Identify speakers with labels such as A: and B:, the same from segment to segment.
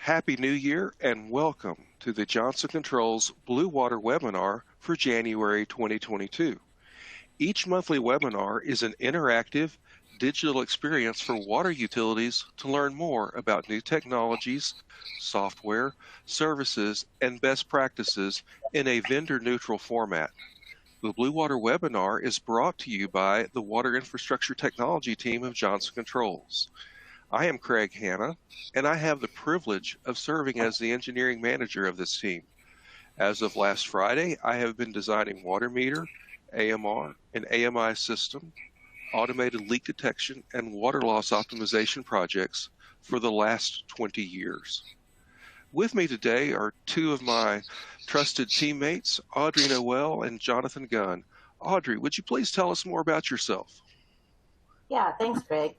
A: Happy New Year and welcome to the Johnson Controls Blue Water webinar for January 2022. Each monthly webinar is an interactive digital experience for water utilities to learn more about new technologies, software, services, and best practices in a vendor-neutral format. The Blue Water webinar is brought to you by the Water Infrastructure Technology team of Johnson Controls. I am Craig Hanna, and I have the privilege of serving as the engineering manager of this team. As of last Friday, I have been designing water meter, AMR, and AMI system, automated leak detection, and water loss optimization projects for the last 20 years. With me today are two of my trusted teammates, Audrey Noel and Jonathan Gunn. Audrey, would you please tell us more about yourself?
B: Yeah, thanks, Craig.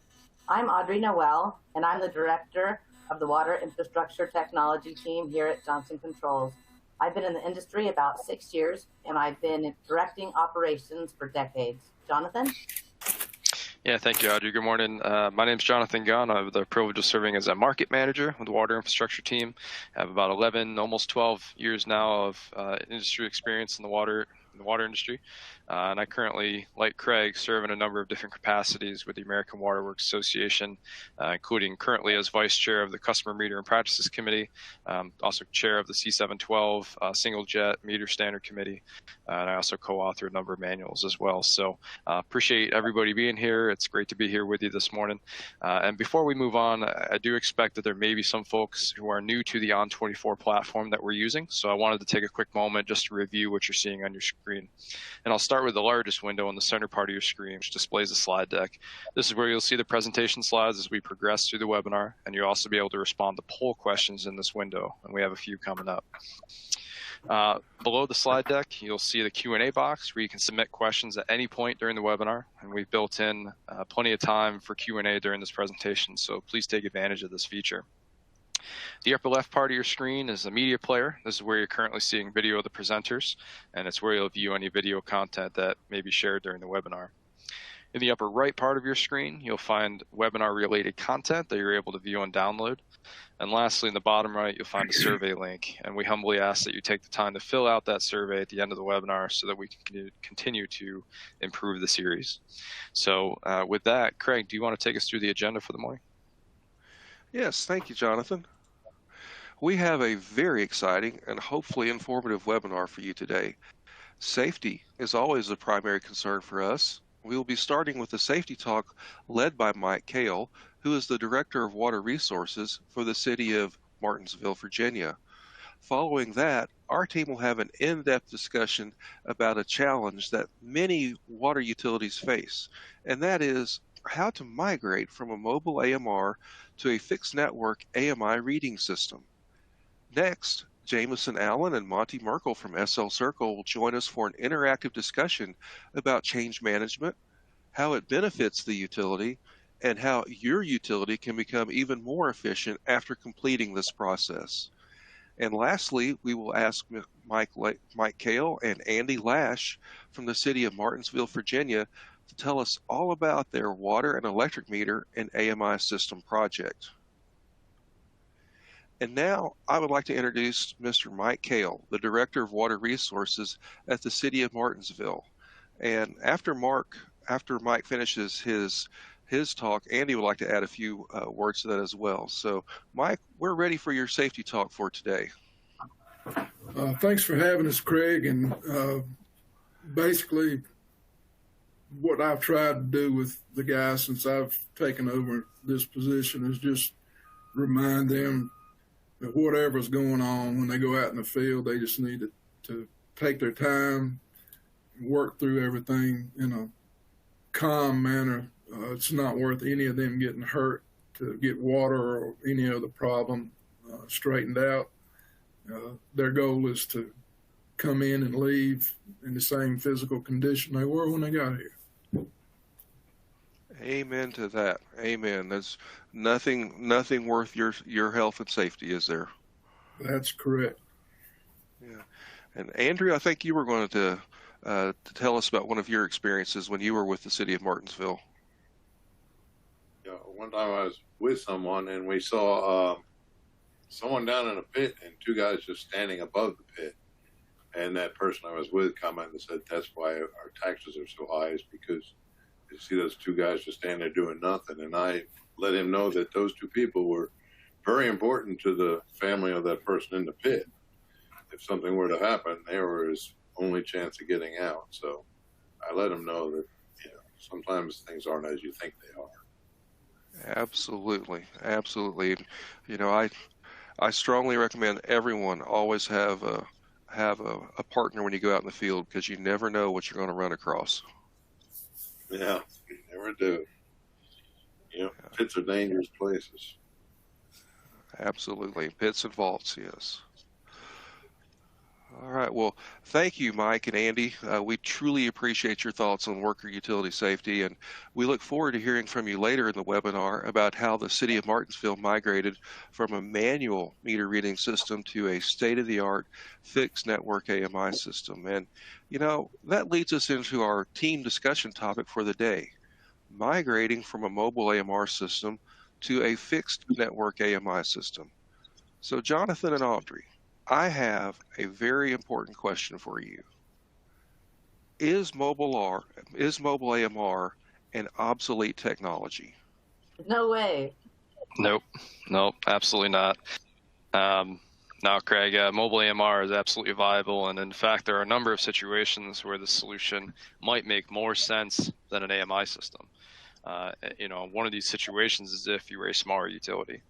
B: I'm Audrey Noel, and I'm the director of the Water Infrastructure Technology team here at Johnson Controls. I've been in the industry about 6 years, and I've been directing operations for decades. Jonathan?
C: Yeah, thank you, Audrey. Good morning. My name is Jonathan Gunn. I have the privilege of serving as a market manager with the Water Infrastructure team. I have about 11, almost 12 years now of industry experience in the water industry. And I currently, like Craig, serve in a number of different capacities with the American Water Works Association, including currently as vice chair of the Customer Meter and Practices Committee, also chair of the C712 Single Jet Meter Standard Committee, and I also co-author a number of manuals as well. So appreciate everybody being here. It's great to be here with you this morning. And before we move on, I do expect that there may be some folks who are new to the On24 platform that we're using. So I wanted to take a quick moment just to review what you're seeing on your screen. And I'll start with the largest window in the center part of your screen, which displays the slide deck. This is where you'll see the presentation slides as we progress through the webinar, and you'll also be able to respond to poll questions in this window, and we have a few coming up. Below the slide deck, you'll see the Q&A box where you can submit questions at any point during the webinar, and we've built in plenty of time for Q&A during this presentation, so please take advantage of this feature. The upper left part of your screen is the media player. This is where you're currently seeing video of the presenters, and it's where you'll view any video content that may be shared during the webinar. In the upper right part of your screen, you'll find webinar-related content that you're able to view and download. And lastly, in the bottom right, you'll find a survey link, and we humbly ask that you take the time to fill out that survey at the end of the webinar so that we can continue to improve the series. So with that, Craig, do you want to take us through the agenda for the morning?
A: Yes, thank you, Jonathan. We have a very exciting and hopefully informative webinar for you today. Safety is always a primary concern for us. We will be starting with a safety talk led by Mike Kahle, who is the Director of Water Resources for the City of Martinsville, Virginia. Following that, our team will have an in-depth discussion about a challenge that many water utilities face, and that is how to migrate from a mobile AMR to a fixed network AMI reading system. Next, Jamison Allen and Monte Merkel from SL-serco will join us for an interactive discussion about change management, how it benefits the utility, and how your utility can become even more efficient after completing this process. And lastly, we will ask Mike Kahle and Andy Lash from the City of Martinsville, Virginia, to tell us all about their water and electric meter and AMI system project. And now I would like to introduce Mr. Mike Kahle, the Director of Water Resources at the City of Martinsville. And after Mike finishes his talk, Andy would like to add a few words to that as well. So Mike, we're ready for your safety talk for today.
D: Thanks for having us, Craig. And basically, what I've tried to do with the guys since I've taken over this position is just remind them that whatever's going on when they go out in the field, they just need to take their time, work through everything in a calm manner. It's not worth any of them getting hurt to get water or any other problem straightened out. Their goal is to come in and leave in the same physical condition they were when they got here.
A: Amen to that. Amen. There's nothing worth your health and safety, is there?
D: That's correct.
A: Yeah. And Andrew, I think you were going to tell us about one of your experiences when you were with the City of Martinsville.
E: Yeah, one time I was with someone and we saw someone down in a pit and two guys just standing above the pit. And that person I was with commented and said, that's why our taxes are so high, is because you see those two guys just standing there doing nothing. And I let him know that those two people were very important to the family of that person in the pit. If something were to happen, they were his only chance of getting out. So I let him know that, sometimes things aren't as you think they are.
A: Absolutely. Absolutely. I strongly recommend everyone always have a partner when you go out in the field, because you never know what you're going to run across.
E: Yeah, you never do. Pits are dangerous places.
A: Absolutely. Pits and vaults, yes. All right. Well, thank you, Mike and Andy. We truly appreciate your thoughts on worker utility safety, and we look forward to hearing from you later in the webinar about how the City of Martinsville migrated from a manual meter reading system to a state-of-the-art fixed network AMI system. And, that leads us into our team discussion topic for the day: migrating from a mobile AMR system to a fixed network AMI system. So, Jonathan and Audrey, I have a very important question for you. Is mobile AMR an obsolete technology?
B: No way.
C: Nope, absolutely not. Now, Craig, mobile AMR is absolutely viable, and in fact, there are a number of situations where the solution might make more sense than an AMI system. One of these situations is if you were a smaller utility.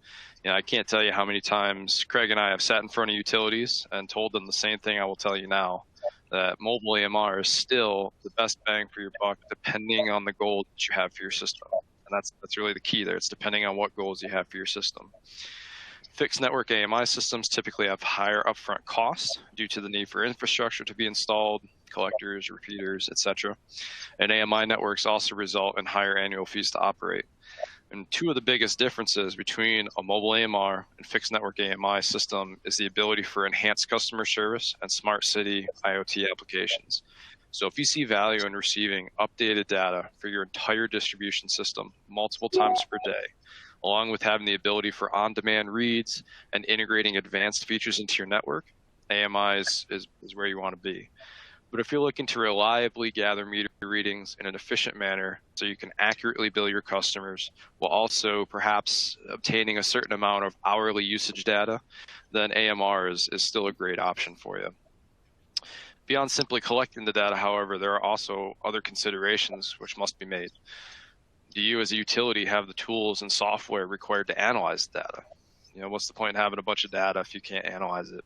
C: I can't tell you how many times Craig and I have sat in front of utilities and told them the same thing I will tell you now, that mobile AMR is still the best bang for your buck, depending on the goal that you have for your system. And that's really the key there. It's depending on what goals you have for your system. Fixed network AMI systems typically have higher upfront costs due to the need for infrastructure to be installed, collectors, repeaters, etc. And AMI networks also result in higher annual fees to operate. And two of the biggest differences between a mobile AMR and fixed network AMI system is the ability for enhanced customer service and smart city IoT applications. So if you see value in receiving updated data for your entire distribution system multiple times per day, along with having the ability for on-demand reads and integrating advanced features into your network, AMI is where you want to be. But if you're looking to reliably gather meter readings in an efficient manner so you can accurately bill your customers while also perhaps obtaining a certain amount of hourly usage data, then AMR is still a great option for you. Beyond simply collecting the data, however, there are also other considerations which must be made. Do you as a utility have the tools and software required to analyze the data? What's the point in having a bunch of data if you can't analyze it?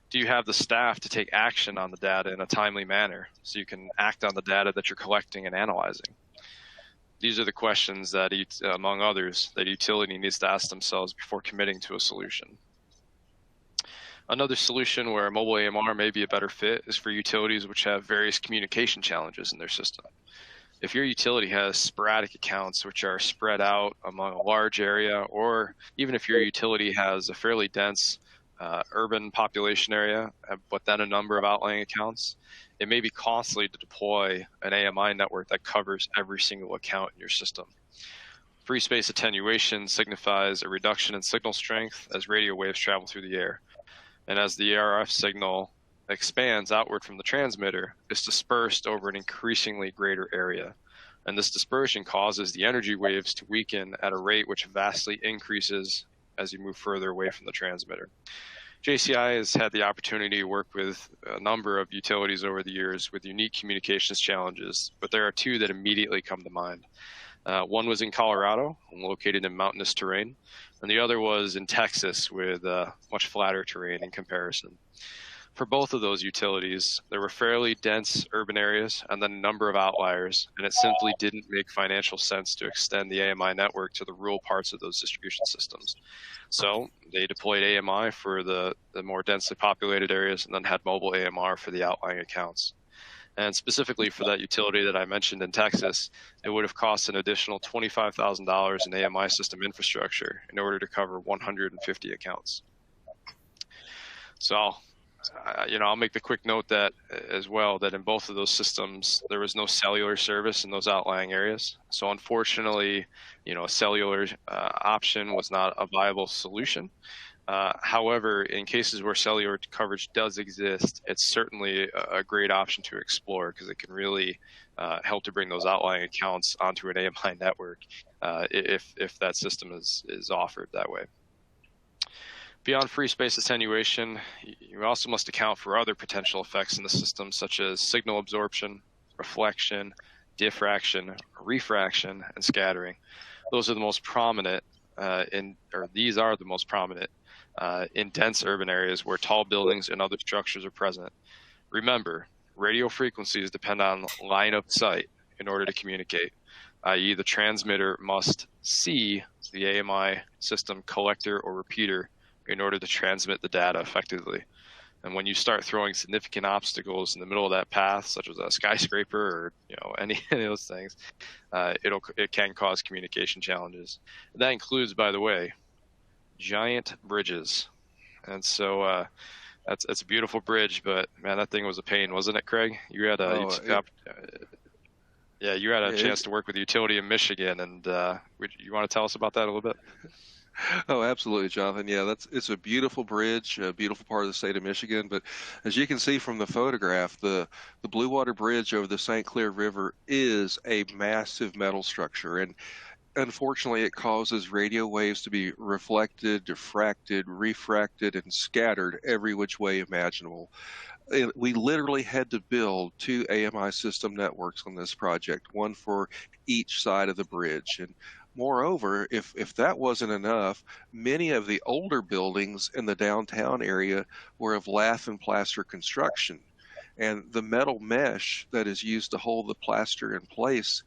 C: Do you have the staff to take action on the data in a timely manner so you can act on the data that you're collecting and analyzing? These are the questions that, among others, that a utility needs to ask themselves before committing to a solution. Another solution where mobile AMR may be a better fit is for utilities which have various communication challenges in their system. If your utility has sporadic accounts which are spread out among a large area, or even if your utility has a fairly dense urban population area, but then a number of outlying accounts, it may be costly to deploy an AMI network that covers every single account in your system. Free space attenuation signifies a reduction in signal strength as radio waves travel through the air. And as the RF signal expands outward from the transmitter, it's dispersed over an increasingly greater area. And this dispersion causes the energy waves to weaken at a rate which vastly increases as you move further away from the transmitter. JCI has had the opportunity to work with a number of utilities over the years with unique communications challenges, but there are two that immediately come to mind. One was in Colorado, located in mountainous terrain, and the other was in Texas with much flatter terrain in comparison. For both of those utilities, there were fairly dense urban areas and then a number of outliers, and it simply didn't make financial sense to extend the AMI network to the rural parts of those distribution systems. So they deployed AMI for the more densely populated areas and then had mobile AMR for the outlying accounts. And specifically for that utility that I mentioned in Texas, it would have cost an additional $25,000 in AMI system infrastructure in order to cover 150 accounts. So I'll make the quick note that as well, that in both of those systems, there was no cellular service in those outlying areas. So unfortunately, a cellular option was not a viable solution. However, in cases where cellular coverage does exist, it's certainly a great option to explore because it can really help to bring those outlying accounts onto an AMI network if that system is offered that way. Beyond free space attenuation, you also must account for other potential effects in the system, such as signal absorption, reflection, diffraction, refraction, and scattering. Those are the most prominent, these are the most prominent in dense urban areas where tall buildings and other structures are present. Remember, radio frequencies depend on line of sight in order to communicate, i.e. the transmitter must see the AMI system collector or repeater in order to transmit the data effectively. And when you start throwing significant obstacles in the middle of that path, such as a skyscraper or any of those things, it can cause communication challenges. And that includes, by the way, giant bridges. And so that's a beautiful bridge, but man, that thing was a pain, wasn't it, Craig? You had a chance to work with the utility in Michigan, and you want to tell us about that a little bit?
A: Oh, absolutely, Jonathan. Yeah, it's a beautiful bridge, a beautiful part of the state of Michigan. But as you can see from the photograph, the Blue Water Bridge over the St. Clair River is a massive metal structure, and unfortunately, it causes radio waves to be reflected, diffracted, refracted, and scattered every which way imaginable. We literally had to build 2 AMI system networks on this project, one for each side of the bridge. And moreover, if that wasn't enough, many of the older buildings in the downtown area were of lath and plaster construction. And the metal mesh that is used to hold the plaster in place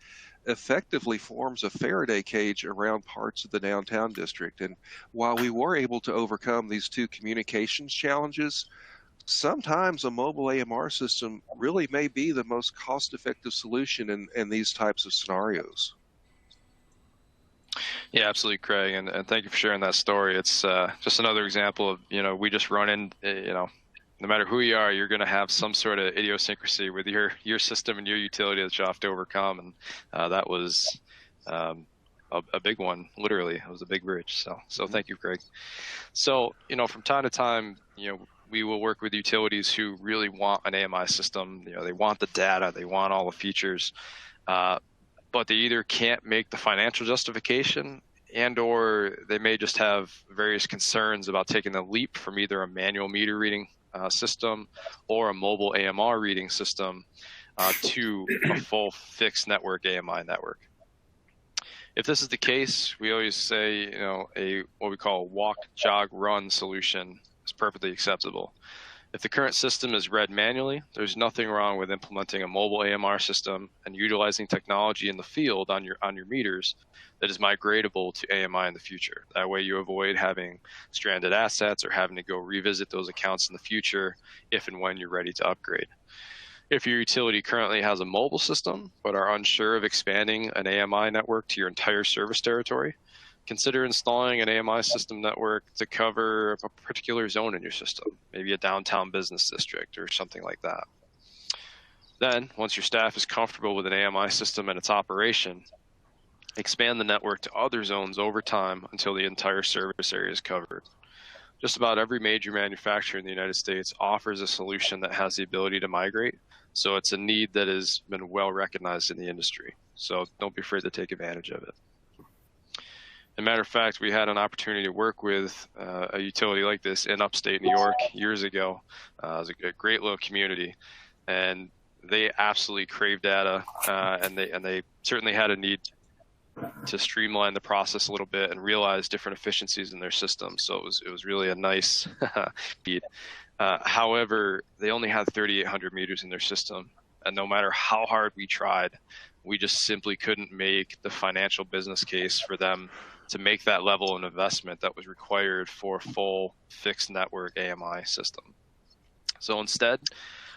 A: effectively forms a Faraday cage around parts of the downtown district. And while we were able to overcome these 2 communications challenges, sometimes a mobile AMR system really may be the most cost-effective solution in these types of scenarios.
C: Yeah, absolutely, Craig, and thank you for sharing that story. It's just another example of, we just run in, no matter who you are, you're going to have some sort of idiosyncrasy with your system and your utility that you have to overcome, and that was a big one. Literally, it was a big bridge. So thank you, Craig. So from time to time, we will work with utilities who really want an AMI system. They want the data, they want all the features, but they either can't make the financial justification, and/or they may just have various concerns about taking the leap from either a manual meter reading system or a mobile AMR reading system to a full fixed network AMI network. If this is the case, we always say, what we call a walk, jog, run solution is perfectly acceptable. If the current system is read manually, there's nothing wrong with implementing a mobile AMR system and utilizing technology in the field on your meters that is migratable to AMI in the future. That way you avoid having stranded assets or having to go revisit those accounts in the future if and when you're ready to upgrade. If your utility currently has a mobile system but are unsure of expanding an AMI network to your entire service territory, consider installing an AMI system network to cover a particular zone in your system, maybe a downtown business district or something like that. Then, once your staff is comfortable with an AMI system and its operation, expand the network to other zones over time until the entire service area is covered. Just about every major manufacturer in the United States offers a solution that has the ability to migrate, so it's a need that has been well recognized in the industry. So don't be afraid to take advantage of it. As a matter of fact, we had an opportunity to work with a utility like this in upstate New York years ago. It was a great little community, and they absolutely crave data, and they certainly had a need to streamline the process a little bit and realize different efficiencies in their system. So it was really a nice feed. However, they only had 3,800 meters in their system, and no matter how hard we tried, we just simply couldn't make the financial business case for them to make that level of investment that was required for a full fixed network AMI system. So instead,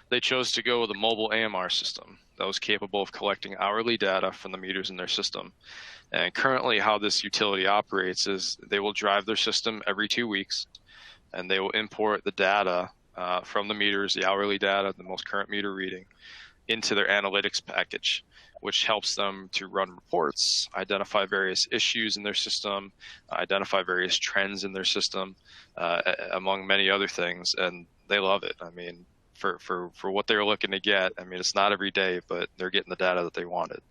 C: they chose to go with a mobile AMR system that was capable of collecting hourly data from the meters in their system. And currently how this utility operates is they will drive their system every 2 weeks, and they will import the data from the meters, the hourly data, the most current meter reading, into their analytics package, which helps them to run reports, identify various issues in their system, identify various trends in their system, among many other things. And they love it. I mean, for what they're looking to get, I mean, it's not every day, but they're getting the data that they wanted.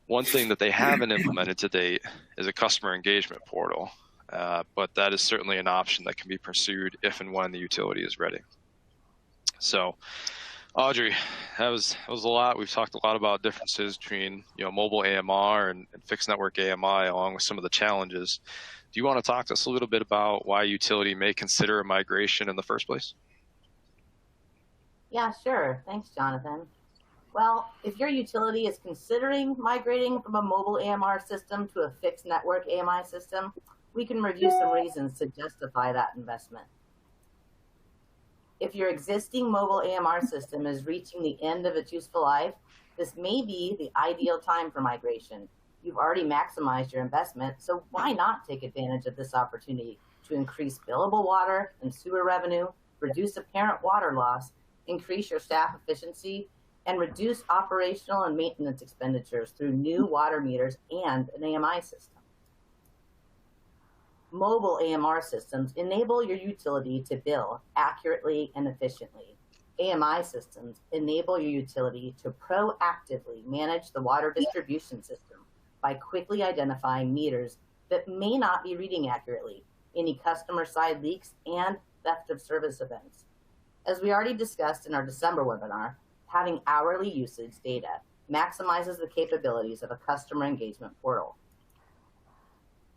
C: One thing that they haven't implemented to date is a customer engagement portal, but that is certainly an option that can be pursued if and when the utility is ready. So, Audrey, that was a lot. We've talked a lot about differences between mobile AMR and fixed network AMI, along with some of the challenges. Do you want to talk to us a little bit about why a utility may consider a migration in the first place?
B: Yeah, sure. Thanks, Jonathan. Well, if your utility is considering migrating from a mobile AMR system to a fixed network AMI system, we can review some reasons to justify that investment. If your existing mobile AMR system is reaching the end of its useful life, this may be the ideal time for migration. You've already maximized your investment, so why not take advantage of this opportunity to increase billable water and sewer revenue, reduce apparent water loss, increase your staff efficiency, and reduce operational and maintenance expenditures through new water meters and an AMI system. Mobile AMR systems enable your utility to bill accurately and efficiently. AMI systems enable your utility to proactively manage the water distribution system by quickly identifying meters that may not be reading accurately, any customer side leaks, and theft of service events. As we already discussed in our December webinar, having hourly usage data maximizes the capabilities of a customer engagement portal.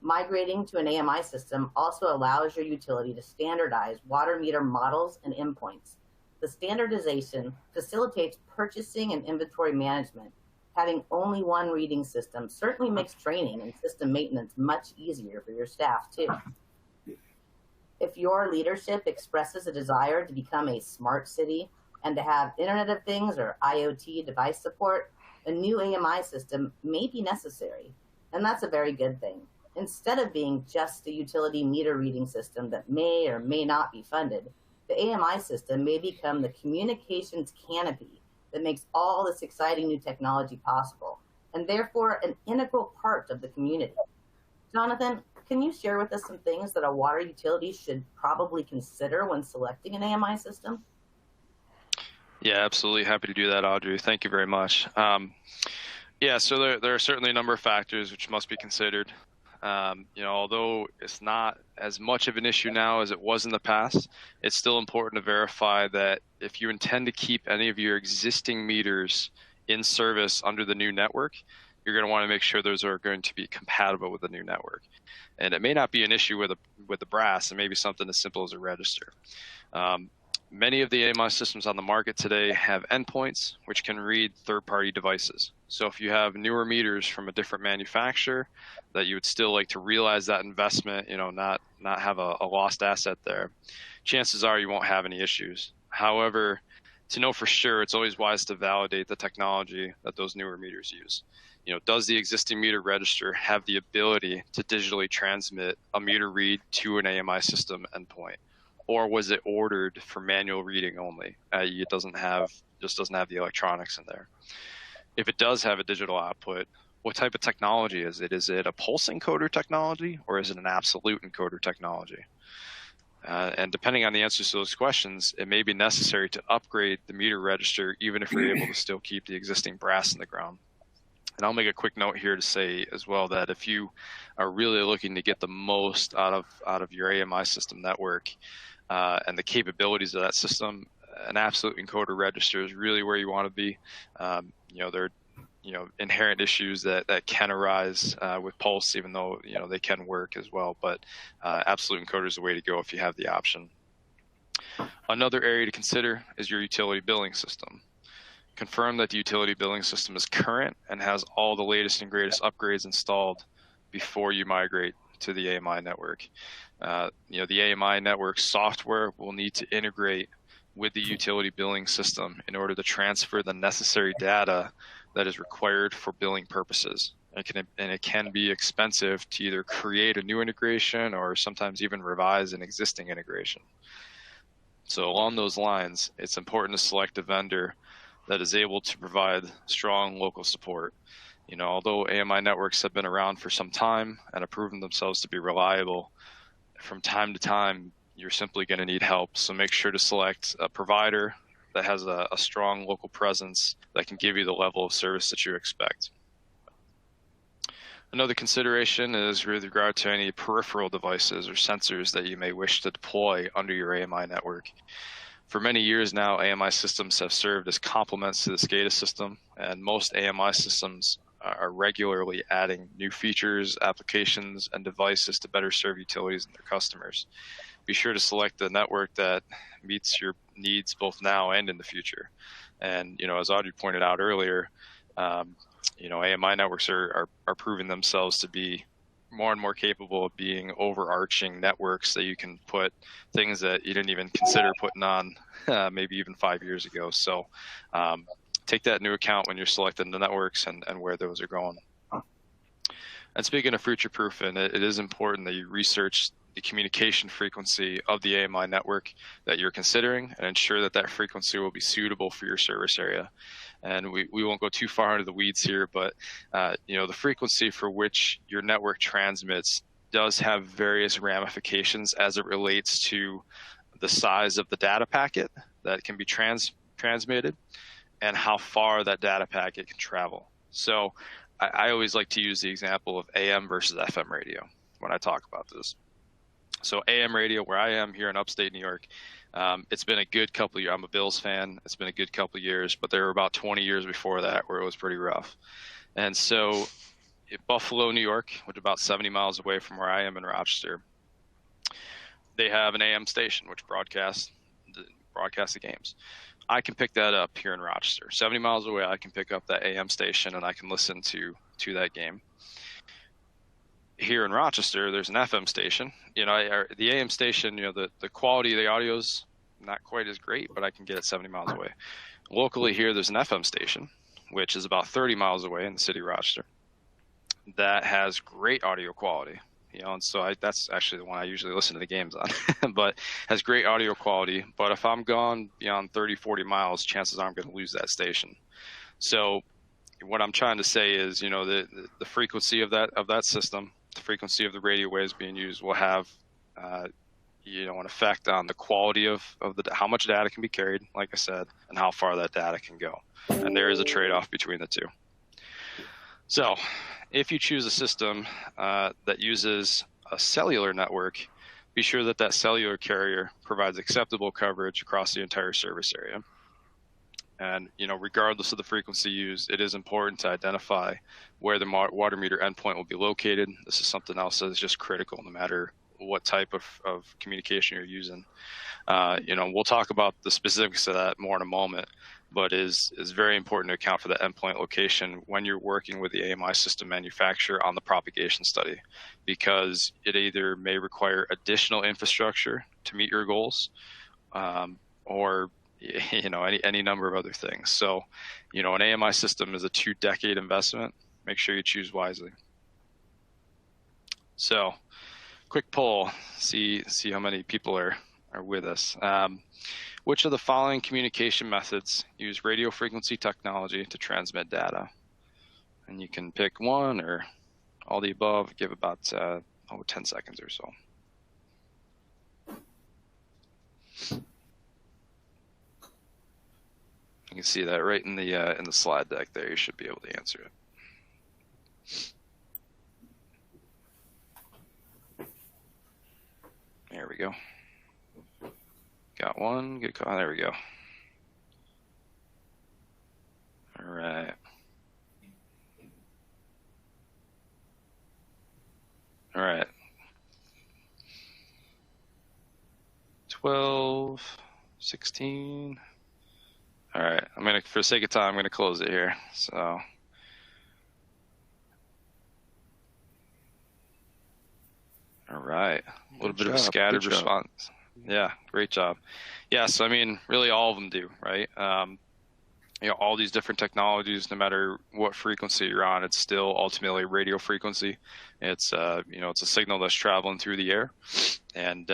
B: Migrating to an AMI system also allows your utility to standardize water meter models and endpoints. The standardization facilitates purchasing and inventory management. Having only one reading system certainly makes training and system maintenance much easier for your staff too. If your leadership expresses a desire to become a smart city and to have Internet of Things or IoT device support, a new AMI system may be necessary, and that's a very good thing. Instead of being just a utility meter reading system that may or may not be funded, the AMI system may become the communications canopy that makes all this exciting new technology possible, and therefore an integral part of the community. Jonathan, can you share with us some things that a water utility should probably consider when selecting an AMI system?
C: Yeah, absolutely. Happy to do that, Audrey. Thank you very much. Yeah, so there are certainly a number of factors which must be considered. Although it's not as much of an issue now as it was in the past, it's still important to verify that if you intend to keep any of your existing meters in service under the new network, you're going to want to make sure those are going to be compatible with the new network. And it may not be an issue with the brass. It may be something as simple as a register. Many of the AMI systems on the market today have endpoints which can read third-party devices. So if you have newer meters from a different manufacturer that you would still like to realize that investment, not have a lost asset there, chances are you won't have any issues. However, to know for sure, it's always wise to validate the technology that those newer meters use. Does the existing meter register have the ability to digitally transmit a meter read to an AMI system endpoint? Or was it ordered for manual reading only? It doesn't have the electronics in there. If it does have a digital output, what type of technology is it? Is it a pulse encoder technology, or is it an absolute encoder technology? And depending on the answers to those questions, it may be necessary to upgrade the meter register, even if you're able to still keep the existing brass in the ground. And I'll make a quick note here to say as well that if you are really looking to get the most out of your AMI system network and the capabilities of that system, an absolute encoder register is really where you want to be. There are inherent issues that can arise with pulse, even though they can work as well. But absolute encoder is the way to go if you have the option. Another area to consider is your utility billing system. Confirm that the utility billing system is current and has all the latest and greatest upgrades installed before you migrate to the AMI network. The AMI network software will need to integrate with the utility billing system in order to transfer the necessary data that is required for billing purposes. It can be expensive to either create a new integration or sometimes even revise an existing integration. So along those lines, it's important to select a vendor that is able to provide strong local support. Although AMI networks have been around for some time and have proven themselves to be reliable, from time to time, you're simply going to need help. So make sure to select a provider that has a strong local presence that can give you the level of service that you expect. Another consideration is with regard to any peripheral devices or sensors that you may wish to deploy under your AMI network. For many years now, AMI systems have served as complements to the SCADA system, and most AMI systems are regularly adding new features, applications, and devices to better serve utilities and their customers. Be sure to select the network that meets your needs both now and in the future. And, as Audrey pointed out earlier, AMI networks are proving themselves to be more and more capable of being overarching networks that you can put things that you didn't even consider putting on maybe even 5 years ago. So take that into account when you're selecting the networks and where those are going. And speaking of future-proofing, it is important that you research the communication frequency of the AMI network that you're considering and ensure that that frequency will be suitable for your service area. And we won't go too far into the weeds here, but the frequency for which your network transmits does have various ramifications as it relates to the size of the data packet that can be transmitted and how far that data packet can travel. So I always like to use the example of AM versus FM radio when I talk about this. So AM radio, where I am here in upstate New York, it's been a good couple of years. I'm a Bills fan. It's been a good couple of years, but there were about 20 years before that where it was pretty rough. And so Buffalo, New York, which is about 70 miles away from where I am in Rochester, they have an AM station which broadcasts the games. I can pick that up here in Rochester. 70 miles away, I can pick up that AM station and I can listen to that game. Here in Rochester, there's an FM station. The AM station, the quality of the audio is not quite as great, but I can get it 70 miles away. Locally here, there's an FM station, which is about 30 miles away in the city of Rochester, that has great audio quality. And so that's actually the one I usually listen to the games on, but has great audio quality. But if I'm gone beyond 30, 40 miles, chances are I'm going to lose that station. So what I'm trying to say is, the frequency of that system, the frequency of the radio waves being used will have, an effect on the quality of how much data can be carried, like I said, and how far that data can go. And there is a trade-off between the two. So if you choose a system that uses a cellular network, be sure that cellular carrier provides acceptable coverage across the entire service area. And, regardless of the frequency used, it is important to identify where the water meter endpoint will be located. This is something else that is just critical no matter what type of communication you're using. We'll talk about the specifics of that more in a moment, but is very important to account for the endpoint location when you're working with the AMI system manufacturer on the propagation study, because it either may require additional infrastructure to meet your goals, or any number of other things. So, an AMI system is a 2-decade investment. Make sure you choose wisely. So, quick poll, see how many people are with us. Which of the following communication methods use radio frequency technology to transmit data? And you can pick one or all the above. Give about 10 seconds or so. You can see that right in the slide deck there. You should be able to answer it. There we go. Got one. Good call. There we go. All right. All right. 12, 16. All right. For the sake of time, I'm gonna close it here. So. All right. A little bit of a scattered response. Yeah, great job. Yeah, so really all of them do, right? All these different technologies, no matter what frequency you're on, it's still ultimately radio frequency. It's it's a signal that's traveling through the air. And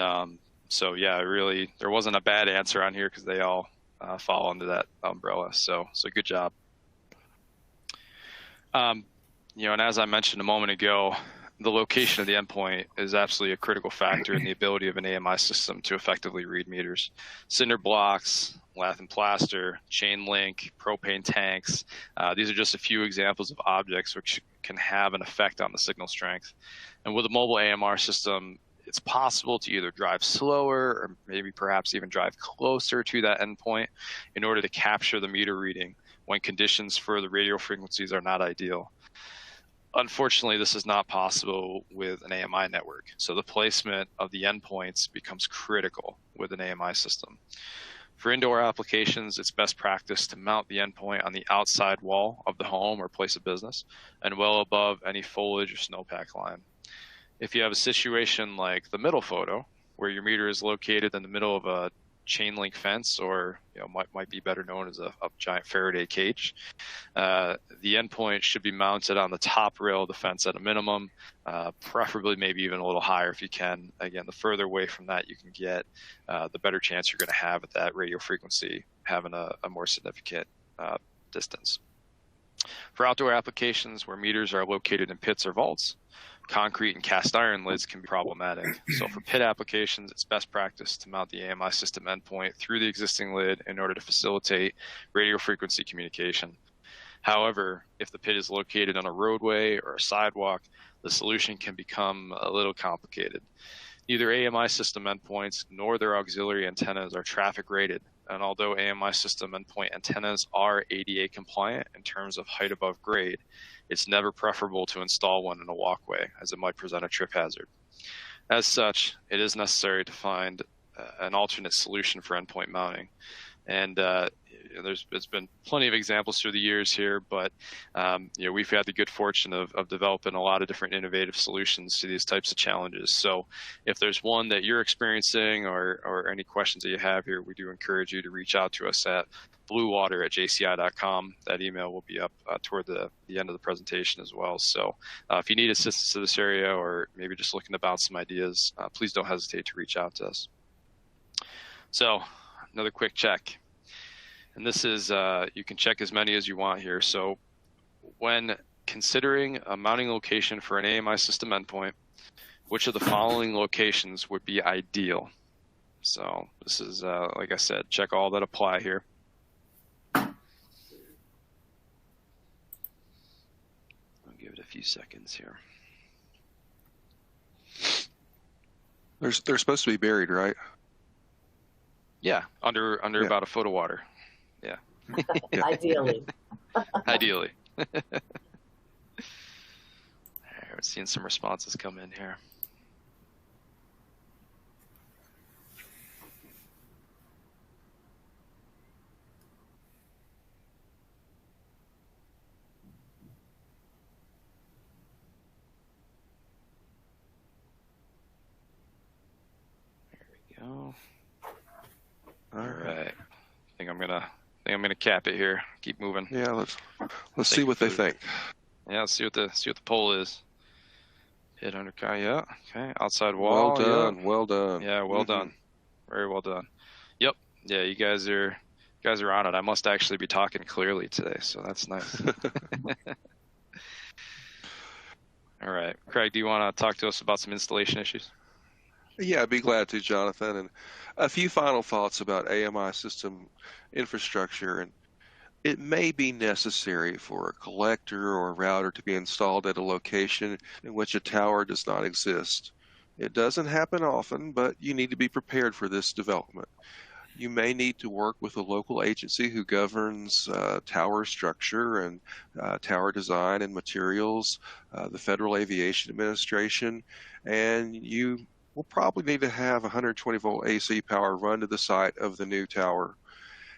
C: so yeah, really there wasn't a bad answer on here because they all fall under that umbrella. So good job. And as I mentioned a moment ago, the location of the endpoint is absolutely a critical factor in the ability of an AMI system to effectively read meters. Cinder blocks, lath and plaster, chain link, propane tanks, these are just a few examples of objects which can have an effect on the signal strength. And with a mobile AMR system, it's possible to either drive slower or maybe perhaps even drive closer to that endpoint in order to capture the meter reading when conditions for the radio frequencies are not ideal. Unfortunately, this is not possible with an AMI network. So the placement of the endpoints becomes critical with an AMI system. For indoor applications, it's best practice to mount the endpoint on the outside wall of the home or place of business and well above any foliage or snowpack line. If you have a situation like the middle photo, where your meter is located in the middle of a chain link fence, or might be better known as a giant Faraday cage, the endpoint should be mounted on the top rail of the fence at a minimum, preferably maybe even a little higher if you can. Again, the further away from that you can get, the better chance you're going to have at that radio frequency having a more significant distance. For outdoor applications where meters are located in pits or vaults, concrete and cast iron lids can be problematic. So for pit applications, it's best practice to mount the AMI system endpoint through the existing lid in order to facilitate radio frequency communication. However, if the pit is located on a roadway or a sidewalk, the solution can become a little complicated. Neither AMI system endpoints nor their auxiliary antennas are traffic rated. And although AMI system endpoint antennas are ADA compliant in terms of height above grade, it's never preferable to install one in a walkway, as it might present a trip hazard. As such, it is necessary to find an alternate solution for endpoint mounting. And there's been plenty of examples through the years here, but we've had the good fortune of developing a lot of different innovative solutions to these types of challenges. So if there's one that you're experiencing or any questions that you have here, we do encourage you to reach out to us at bluewater@jci.com. That email will be up toward the end of the presentation as well. So if you need assistance in this area or maybe just looking to bounce some ideas, please don't hesitate to reach out to us. So another quick check. And this is, you can check as many as you want here. So when considering a mounting location for an AMI system endpoint, which of the following locations would be ideal? So this is, like I said, check all that apply here. I'll give it a few seconds here.
A: They're supposed to be buried, right?
C: Yeah, under about a foot of water. Yeah.
B: Ideally.
C: Ideally. All right, we're seeing some responses come in here. There we go. All right. I think I'm gonna cap it here. Keep moving.
A: Yeah, let's see what they think.
C: Yeah, let's see what the poll is. Hit under yeah. Okay. Outside wall.
A: Well done.
C: Yep.
A: Well done.
C: Yeah, well done. Very well done. Yep. Yeah, you guys are on it. I must actually be talking clearly today, so that's nice. All right. Craig, do you want to talk to us about some installation issues?
A: Yeah, I'd be glad to, Jonathan. And a few final thoughts about AMI system infrastructure. And it may be necessary for a collector or a router to be installed at a location in which a tower does not exist. It doesn't happen often, but you need to be prepared for this development. You may need to work with a local agency who governs tower structure and tower design and materials, the Federal Aviation Administration, and you will probably need to have 120 volt AC power run to the site of the new tower.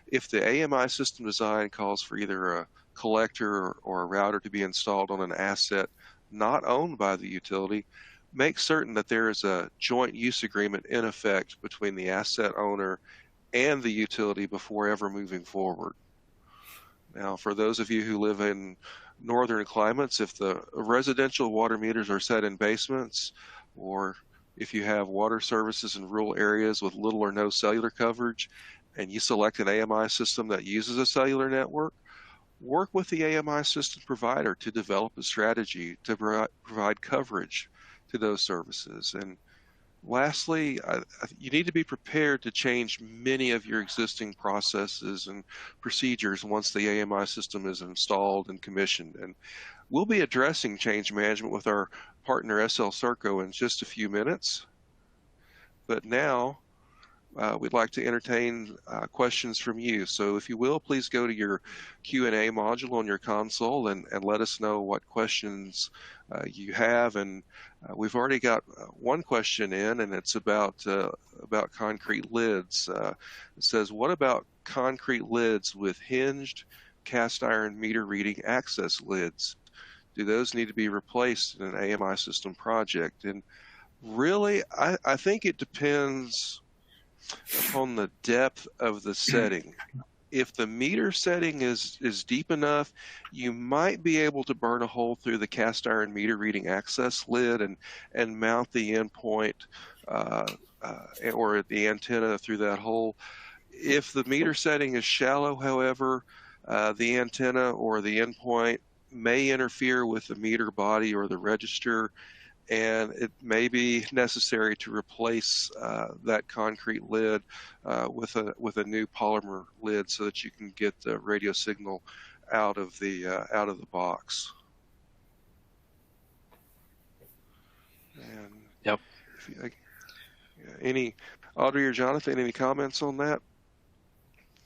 A: If the AMI system design calls for either a collector or a router to be installed on an asset not owned by the utility, make certain that there is a joint use agreement in effect between the asset owner and the utility before ever moving forward. Now, for those of you who live in northern climates, if the residential water meters are set in basements, or if you have water services in rural areas with little or no cellular coverage, and you select an AMI system that uses a cellular network, work with the AMI system provider to develop a strategy to provide coverage to those services. And lastly, you need to be prepared to change many of your existing processes and procedures once the AMI system is installed and commissioned. And we'll be addressing change management with our partner SL-serco in just a few minutes. But now, we'd like to entertain questions from you. So if you will, please go to your Q&A module on your console and let us know what questions you have. And we've already got one question in, and it's about concrete lids. It says, what about concrete lids with hinged cast iron meter reading access lids? Do those need to be replaced in an AMI system project? And really, I think it depends upon the depth of the setting. If the meter setting is deep enough, you might be able to burn a hole through the cast iron meter reading access lid and mount the endpoint or the antenna through that hole. If the meter setting is shallow, however, the antenna or the endpoint may interfere with the meter body or the register, and it may be necessary to replace that concrete lid with a new polymer lid so that you can get the radio signal out of the box. And
C: yep.
A: Any Audrey or Jonathan, any comments on that?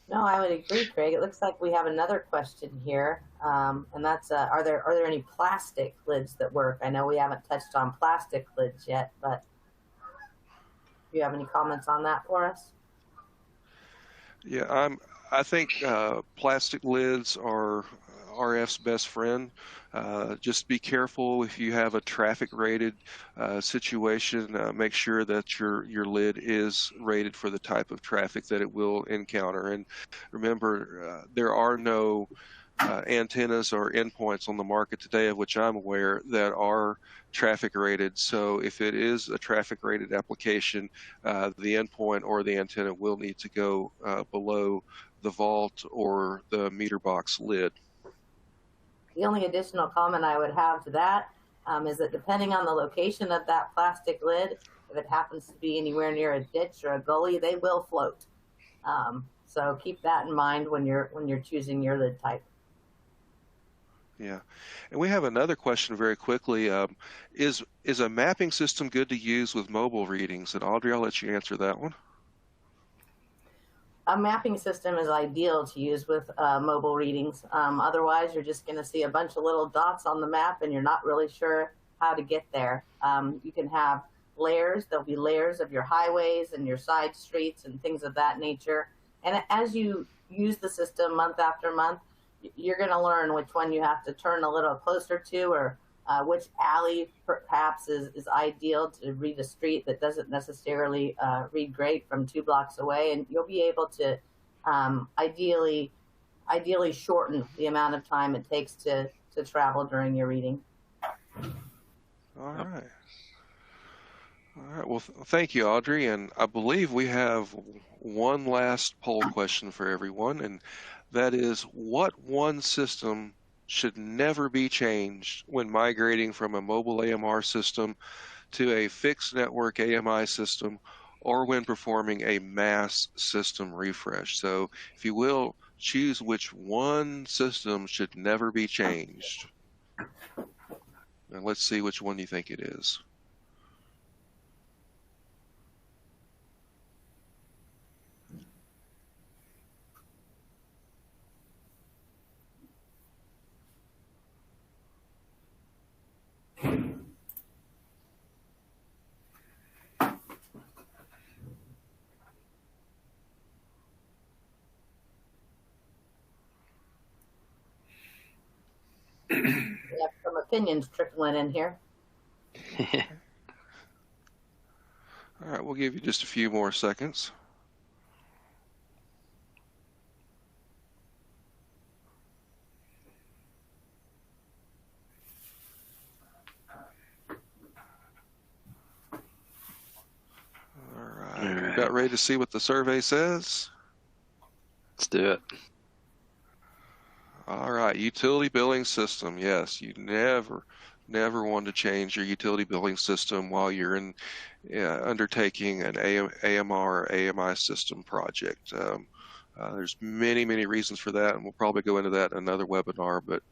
B: No, I would agree, Craig. It looks like we have another question here, and that's are there any plastic lids that work? I know we haven't touched on plastic lids yet, but do you have any comments on that for us?
A: Yeah, I think plastic lids are RF's best friend. Just be careful if you have a traffic rated situation. Make sure that your lid is rated for the type of traffic that it will encounter. And remember, there are no antennas or endpoints on the market today, of which I'm aware, that are traffic rated. So if it is a traffic rated application, the endpoint or the antenna will need to go below the vault or the meter box lid.
B: The only additional comment I would have to that is that depending on the location of that plastic lid, if it happens to be anywhere near a ditch or a gully, they will float. So keep that in mind when you're choosing your lid type.
A: Yeah, and we have another question very quickly. Is a mapping system good to use with mobile readings? And Audrey, I'll let you answer that one.
B: A mapping system is ideal to use with mobile readings. Otherwise, you're just going to see a bunch of little dots on the map and you're not really sure how to get there. You can have layers. There'll be layers of your highways and your side streets and things of that nature. And as you use the system month after month, you're going to learn which one you have to turn a little closer to, or which alley perhaps is ideal to read a street that doesn't necessarily read great from 2 blocks away. And you'll be able to ideally shorten the amount of time it takes to travel during your reading.
A: All right. All right. Well, thank you, Audrey. And I believe we have one last poll question for everyone, and that is, what one system should never be changed when migrating from a mobile AMR system to a fixed network AMI system, or when performing a mass system refresh? So if you will, choose which one system should never be changed. And let's see which one you think it is.
B: We have some opinions trickling in here.
A: All right, we'll give you just a few more seconds. All right, about ready to see what the survey says?
C: Let's do it.
A: All right, utility billing system. Yes, you never want to change your utility billing system while you're undertaking an AMR or AMI system project. There's many reasons for that, and we'll probably go into that in another webinar. But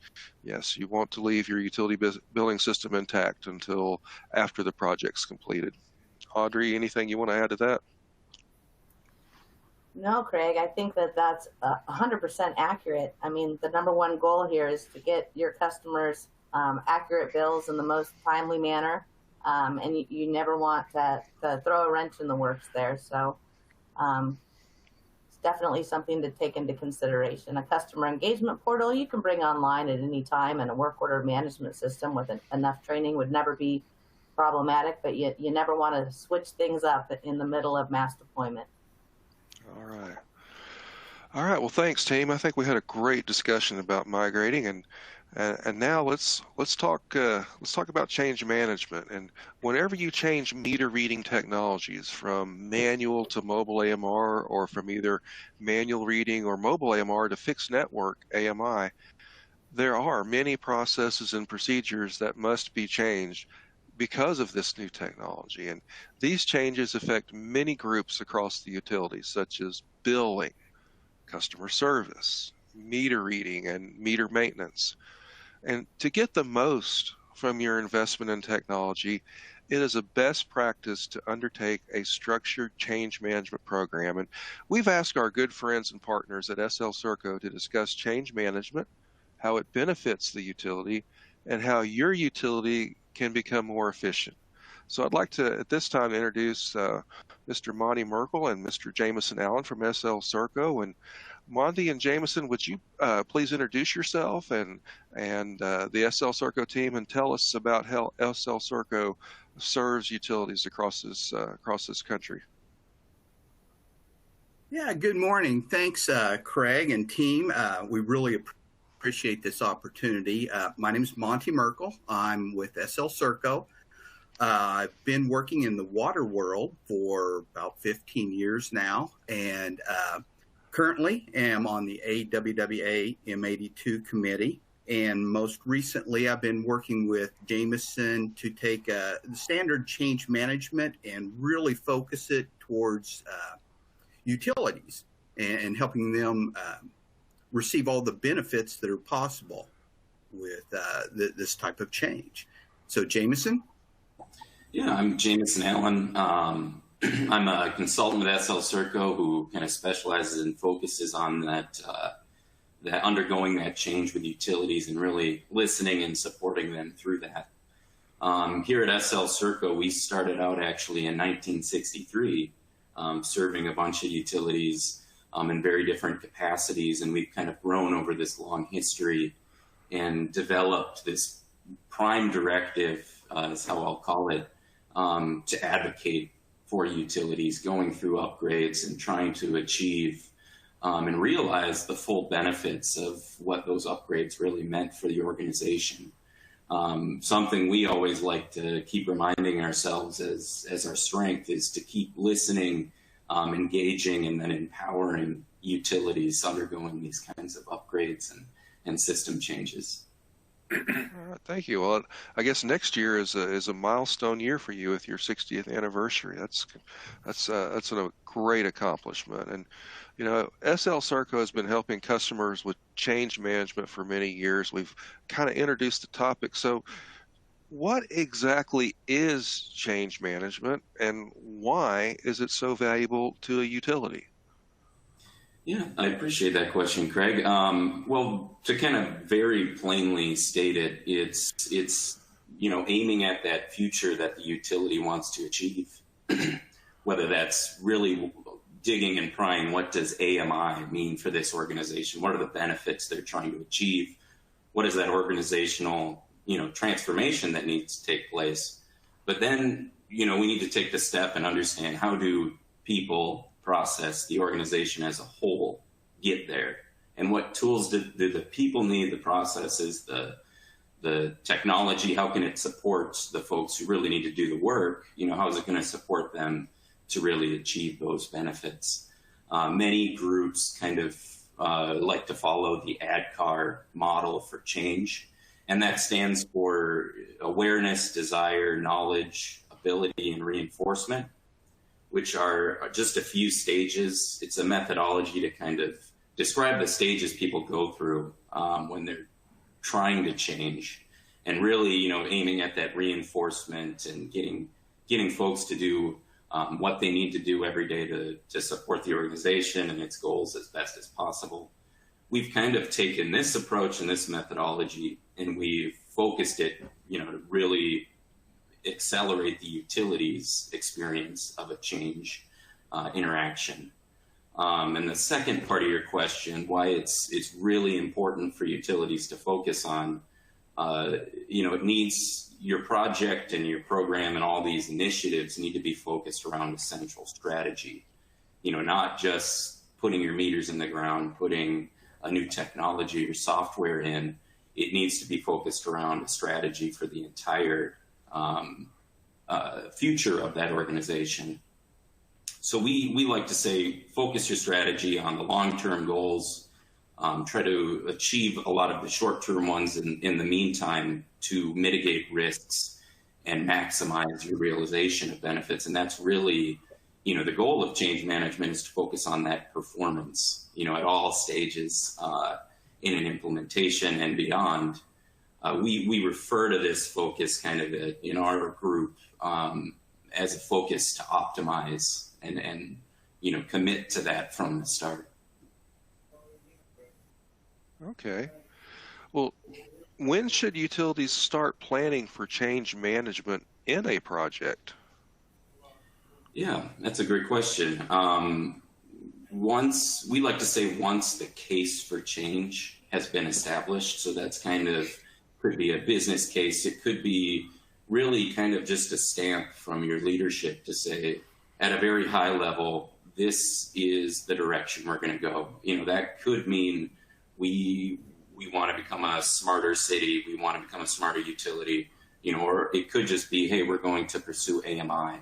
A: yes, you want to leave your utility billing system intact until after the project's completed. Audrey, anything you want to add to that?
B: No, Craig, I think that that's 100% accurate. I mean, the number one goal here is to get your customers accurate bills in the most timely manner, and you never want to throw a wrench in the works there. So it's definitely something to take into consideration. A customer engagement portal you can bring online at any time, and a work order management system with enough training would never be problematic, but you never want to switch things up in the middle of mass deployment.
A: All right. Well, thanks, team. I think we had a great discussion about migrating, and now let's talk about change management. And whenever you change meter reading technologies from manual to mobile AMR, or from either manual reading or mobile AMR to fixed network AMI, there are many processes and procedures that must be changed because of this new technology. And these changes affect many groups across the utilities, such as billing, customer service, meter reading, and meter maintenance. And to get the most from your investment in technology, it is a best practice to undertake a structured change management program. And we've asked our good friends and partners at SL-serco to discuss change management, how it benefits the utility, and how your utility can become more efficient. So I'd like to, at this time, introduce Mr. Monte Merkel and Mr. Jamison Allen from SL-serco. And Monte and Jameson, would you please introduce yourself and the SL-serco team, and tell us about how SL-serco serves utilities across this country?
F: Yeah, good morning. Thanks, Craig and team. We really appreciate this opportunity. My name is Monte Merkel. I'm with SL-serco. I've been working in the water world for about 15 years now, and currently am on the AWWA M82 committee. And most recently, I've been working with Jameson to take the standard change management and really focus it towards utilities and helping them receive all the benefits that are possible with this type of change. So, Jameson?
G: Yeah, I'm Jamison Allen. I'm a consultant with SL-serco who kind of specializes and focuses on that undergoing that change with utilities and really listening and supporting them through that. Here at SL-serco, we started out actually in 1963, serving a bunch of utilities in very different capacities, and we've kind of grown over this long history and developed this prime directive, is how I'll call it, to advocate for utilities going through upgrades and trying to achieve and realize the full benefits of what those upgrades really meant for the organization. Something we always like to keep reminding ourselves as our strength is to keep listening, engaging, and then empowering utilities undergoing these kinds of upgrades and system changes.
A: All right, thank you. Well, I guess next year is a milestone year for you with your 60th anniversary. That's a great accomplishment. And you know, SL-serco has been helping customers with change management for many years. We've kind of introduced the topic. So, what exactly is change management, and why is it so valuable to a utility?
G: Yeah, I appreciate that question, Craig. Well, to kind of very plainly state it, it's aiming at that future that the utility wants to achieve. Whether that's really digging and prying, what does AMI mean for this organization? What are the benefits they're trying to achieve? What is that organizational transformation that needs to take place? But then we need to take the step and understand, how do people, process, the organization as a whole get there, and what tools do the people need, the processes, the technology, how can it support the folks who really need to do the work? How is it going to support them to really achieve those benefits? Many groups kind of like to follow the ADKAR model for change. And that stands for awareness, desire, knowledge, ability, and reinforcement, which are just a few stages. It's a methodology to kind of describe the stages people go through when they're trying to change, and really, aiming at that reinforcement and getting folks to do what they need to do every day to support the organization and its goals as best as possible. We've kind of taken this approach and this methodology, and we've focused it, to really accelerate the utilities experience of a change interaction. And the second part of your question, why it's really important for utilities to focus on, it needs your project and your program and all these initiatives need to be focused around a central strategy, not just putting your meters in the ground, putting a new technology or software in. It needs to be focused around a strategy for the entire future of that organization. So we like to say, focus your strategy on the long-term goals, try to achieve a lot of the short-term ones in the meantime to mitigate risks and maximize your realization of benefits. And that's really, the goal of change management is to focus on that performance, at all stages in an implementation and beyond. We refer to this focus kind of in our group as a focus to optimize and commit to that from the start.
A: Okay. Well, when should utilities start planning for change management in a project?
G: Yeah, that's a great question. Once the case for change has been established, so that's could be a business case. It could be really kind of just a stamp from your leadership to say, at a very high level, this is the direction we're going to go. That could mean we want to become a smarter city, we want to become a smarter utility, or it could just be, hey, we're going to pursue AMI.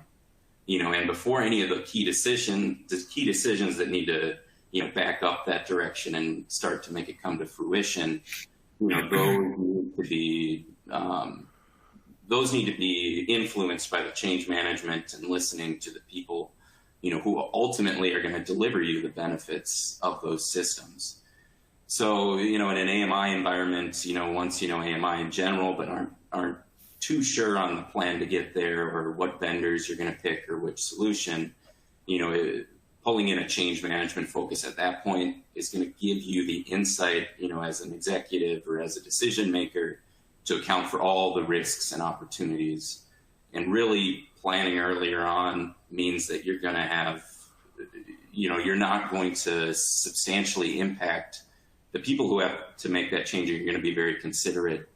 G: And before any of the key decisions that need to, back up that direction and start to make it come to fruition, those need to be influenced by the change management and listening to the people, who ultimately are going to deliver you the benefits of those systems. So, in an AMI environment, once you know AMI in general, but aren't too sure on the plan to get there or what vendors you're going to pick or which solution, pulling in a change management focus at that point is going to give you the insight, as an executive or as a decision maker to account for all the risks and opportunities. And really planning earlier on means that you're going to have, you're not going to substantially impact the people who have to make that change. You're going to be very considerate,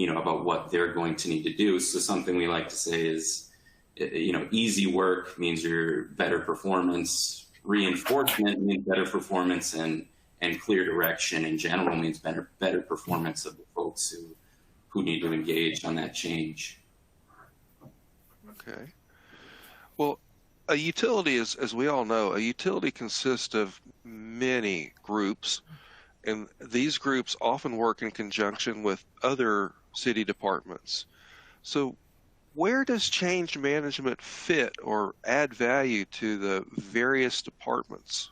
G: about what they're going to need to do. So something we like to say is, easy work means your better performance, reinforcement means better performance, and clear direction in general means better performance of the folks who need to engage on that change.
A: Okay. Well, a utility is, as we all know, a utility consists of many groups, and these groups often work in conjunction with other city departments. So where does change management fit or add value to the various departments?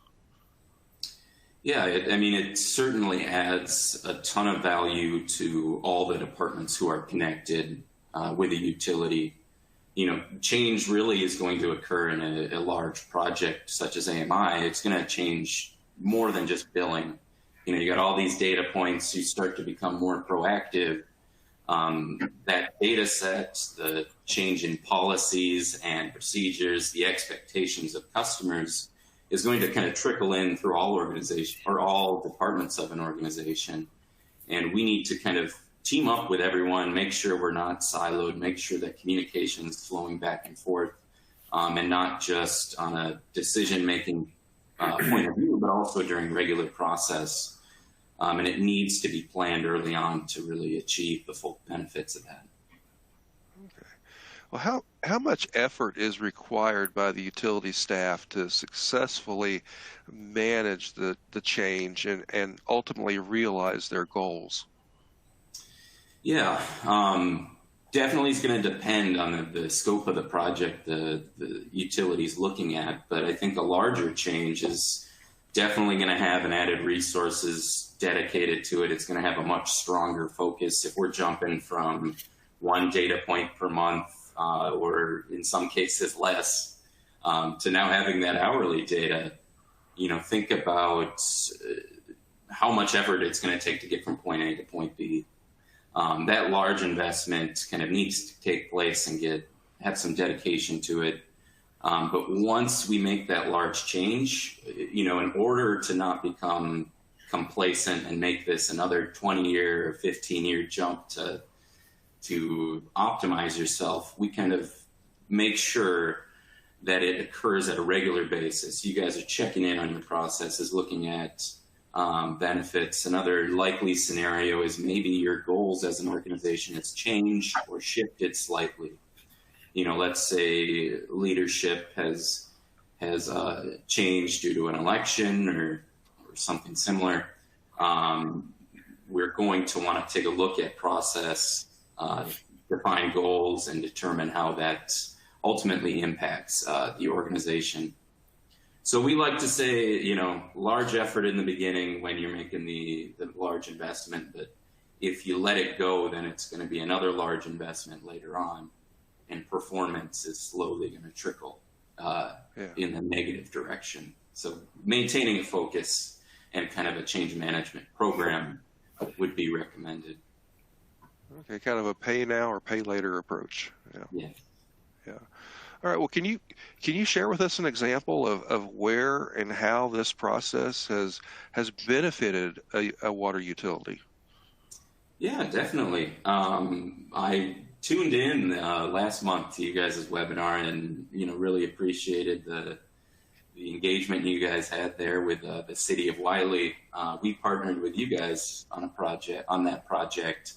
G: Yeah, it certainly adds a ton of value to all the departments who are connected with a utility. Change really is going to occur in a large project such as AMI. It's going to change more than just billing. You got all these data points, you start to become more proactive. That data set, the change in policies and procedures, the expectations of customers is going to kind of trickle in through all organizations or all departments of an organization. And we need to kind of team up with everyone, make sure we're not siloed, make sure that communication is flowing back and forth, and not just on a decision-making point of view, but also during regular process. And it needs to be planned early on to really achieve the full benefits of that.
A: Okay. Well, how much effort is required by the utility staff to successfully manage the change and ultimately realize their goals?
G: Yeah, definitely it's going to depend on the scope of the project the utility's looking at, but I think a larger change is definitely going to have an added resources dedicated to it. It's going to have a much stronger focus. If we're jumping from one data point per month, or in some cases less, to now having that hourly data, think about how much effort it's going to take to get from point A to point B. That large investment kind of needs to take place and have some dedication to it. But once we make that large change, in order to not become complacent and make this another 20-year or 15-year jump to optimize yourself, we kind of make sure that it occurs at a regular basis. You guys are checking in on your processes, looking at benefits. Another likely scenario is maybe your goals as an organization has changed or shifted slightly. Let's say leadership has changed due to an election or something similar. We're going to want to take a look at process, define goals, and determine how that ultimately impacts the organization. So we like to say, large effort in the beginning when you're making the large investment, but if you let it go, then it's going to be another large investment later on, and performance is slowly going to trickle in the negative direction. So maintaining a focus and kind of a change management program would be recommended.
A: Okay, kind of a pay now or pay later approach. Yeah. All right. Well, can you share with us an example of where and how this process has benefited a water utility?
G: Yeah, definitely. I tuned in last month to you guys' webinar and really appreciated the engagement you guys had there with the City of Wiley. We partnered with you guys on that project,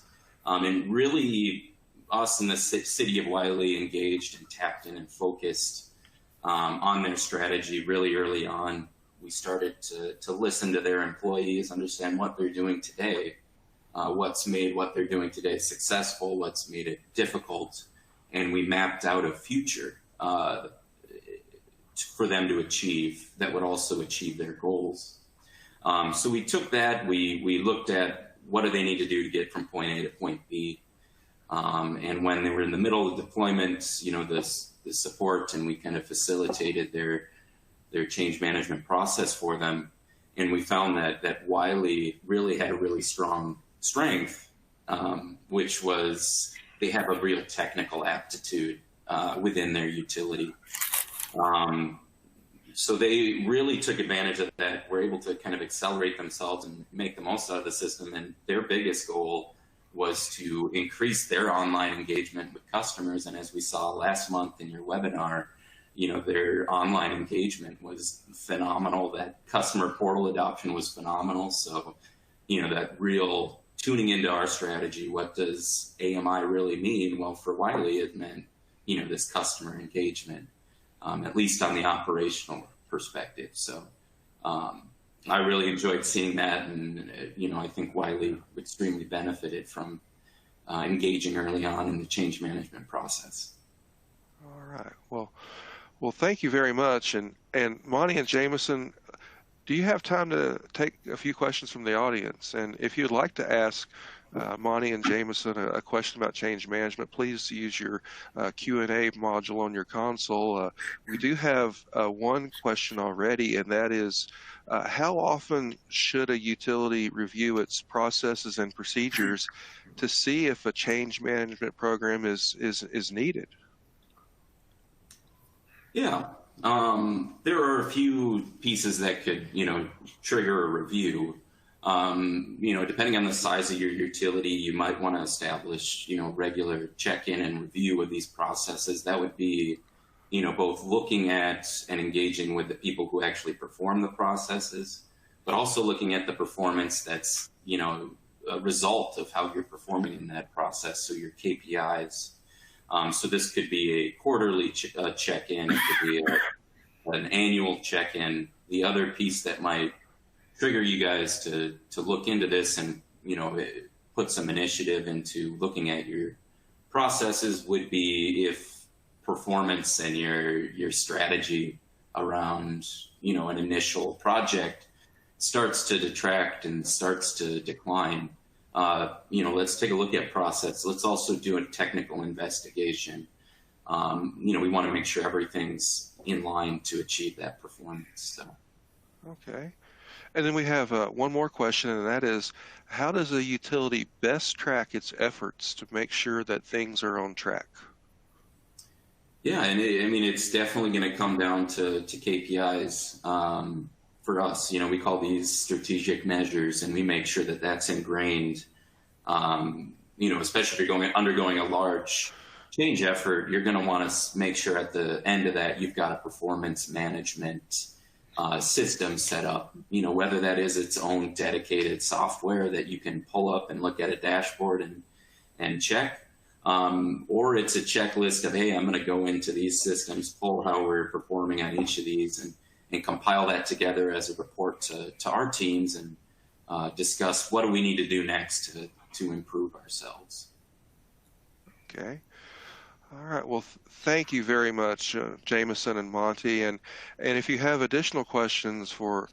G: and really us and the City of Wiley engaged and tapped in and focused on their strategy really early on. We started to listen to their employees, understand what they're doing today, what's made what they're doing today successful, what's made it difficult, and we mapped out a future for them to achieve that would also achieve their goals. So we took that, we looked at what do they need to do to get from point A to point B. And when they were in the middle of deployment, the support, and we kind of facilitated their change management process for them. And we found that Wiley really had a really strong strength, which was they have a real technical aptitude within their utility. So they really took advantage of that, were able to kind of accelerate themselves and make the most out of the system. And their biggest goal was to increase their online engagement with customers. And as we saw last month in your webinar, their online engagement was phenomenal. That customer portal adoption was phenomenal. So, that real tuning into our strategy, what does AMI really mean? Well, for Wiley, it meant, this customer engagement, at least on the operational perspective. So, I really enjoyed seeing that, and I think Wiley extremely benefited from engaging early on in the change management process.
A: All right. Well, thank you very much. And Monte and Jameson, do you have time to take a few questions from the audience? And if you'd like to ask Monte and Jameson a question about change management, please use your Q&A module on your console. We do have one question already, and that is, how often should a utility review its processes and procedures to see if a change management program is needed?
G: Yeah, there are a few pieces that could, trigger a review. Depending on the size of your utility, you might want to establish, regular check-in and review of these processes. That would be, both looking at and engaging with the people who actually perform the processes, but also looking at the performance that's, a result of how you're performing in that process. So your KPIs, So this could be a quarterly check-in. It could be an annual check-in. The other piece that might trigger you guys to look into this and, put some initiative into looking at your processes would be if performance and your strategy around, an initial project starts to detract and starts to decline. Let's take a look at process. Let's also do a technical investigation. We want to make sure everything's in line to achieve that performance. So.
A: Okay. And then we have one more question, and that is, how does a utility best track its efforts to make sure that things are on track?
G: Yeah, and it's definitely going to come down to KPIs. For us, we call these strategic measures, and we make sure that that's ingrained. Especially if you're undergoing a large change effort, you're going to want to make sure at the end of that you've got a performance management system set up. Whether that is its own dedicated software that you can pull up and look at a dashboard and check, or it's a checklist of, hey, I'm going to go into these systems, pull how we're performing on each of these, and compile that together as a report to our teams and discuss what do we need to do next to improve ourselves.
A: Okay. All right. Well, thank you very much, Jameson and Monte. And if you have additional questions for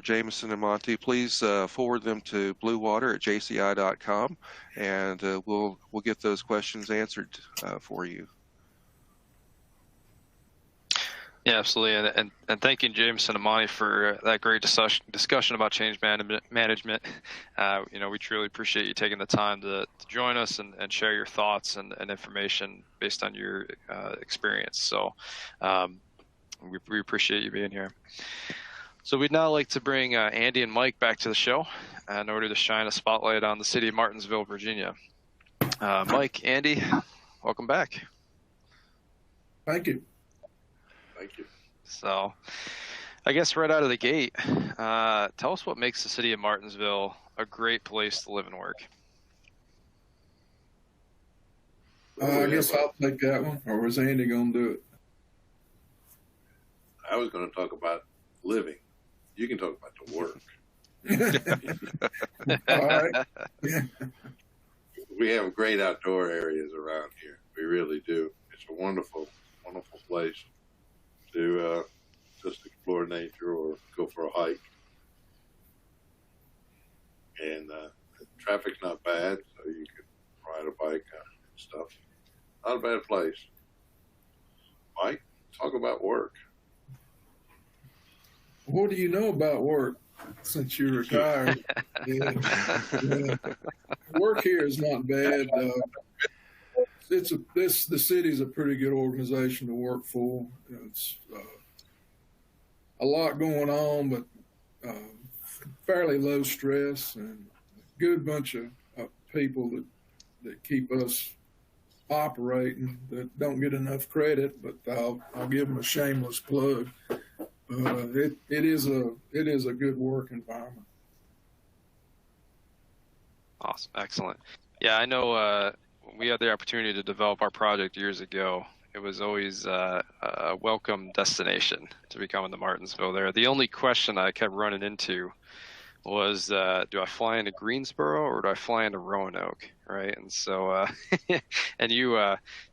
A: Jameson and Monte, please forward them to bluewater@jci.com, and we'll get those questions answered for you.
C: Yeah, absolutely. And thank you, Jameson and Monte, for that great discussion about change management. We truly appreciate you taking the time to join us and share your thoughts and information based on your experience. So we appreciate you being here. So we'd now like to bring Andy and Mike back to the show in order to shine a spotlight on the city of Martinsville, Virginia. Mike, Andy, welcome back.
D: Thank you.
E: Thank you.
C: So I guess right out of the gate, tell us what makes the city of Martinsville a great place to live and work.
D: I guess I'll take that one, or was Andy going to do it?
E: I was going to talk about living. You can talk about the work.
D: All right. Yeah.
E: We have great outdoor areas around here. We really do. It's a wonderful, wonderful place to just explore nature or go for a hike. And the traffic's not bad, so you can ride a bike and stuff. Not a bad place. Mike, talk about work.
D: What do you know about work since you're retired? Yeah. Work here is not bad. The city's a pretty good organization to work for. It's a lot going on, but fairly low stress and a good bunch of people that keep us operating that don't get enough credit. But I'll give them a shameless plug. It is a good work environment.
C: Awesome, excellent. Yeah, I know. We had the opportunity to develop our project years ago. It was always a welcome destination to be coming to Martinsville there. The only question I kept running into was, do I fly into Greensboro or do I fly into Roanoke, right? And so, and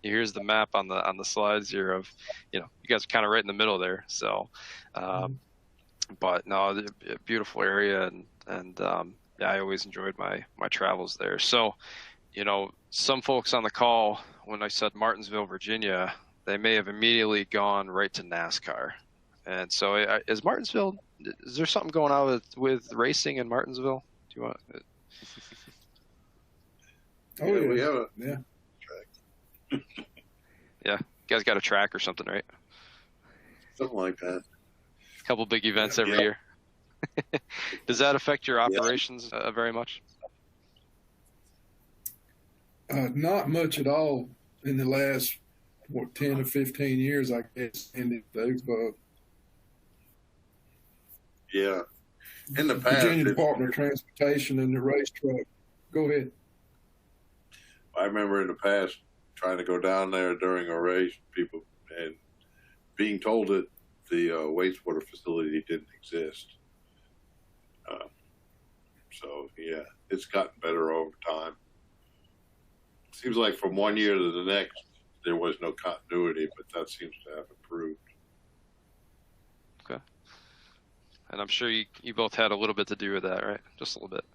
C: here's the map on the slides here of, you guys are kind of right in the middle there. So, but no, a beautiful area, and yeah, I always enjoyed my travels there. So, some folks on the call, when I said Martinsville, Virginia, they may have immediately gone right to NASCAR. And so is Martinsville, is there something going on with racing in Martinsville? Do you want
E: Oh, yeah, we have a
D: track.
C: Yeah, you guys got a track or something, right?
E: Something like that.
C: A couple big events every year. Does that affect your operations very much?
D: Not much at all in the last 10 or 15 years, I guess.
E: Yeah. In the past,
D: Virginia Department of Transportation and the racetrack. Go ahead.
E: I remember in the past, trying to go down there during a race, people, and being told that the wastewater facility didn't exist. So yeah, it's gotten better over time. Seems like from one year to the next, there was no continuity, but that seems to have improved.
C: Okay. And I'm sure you both had a little bit to do with that, right? Just a little bit.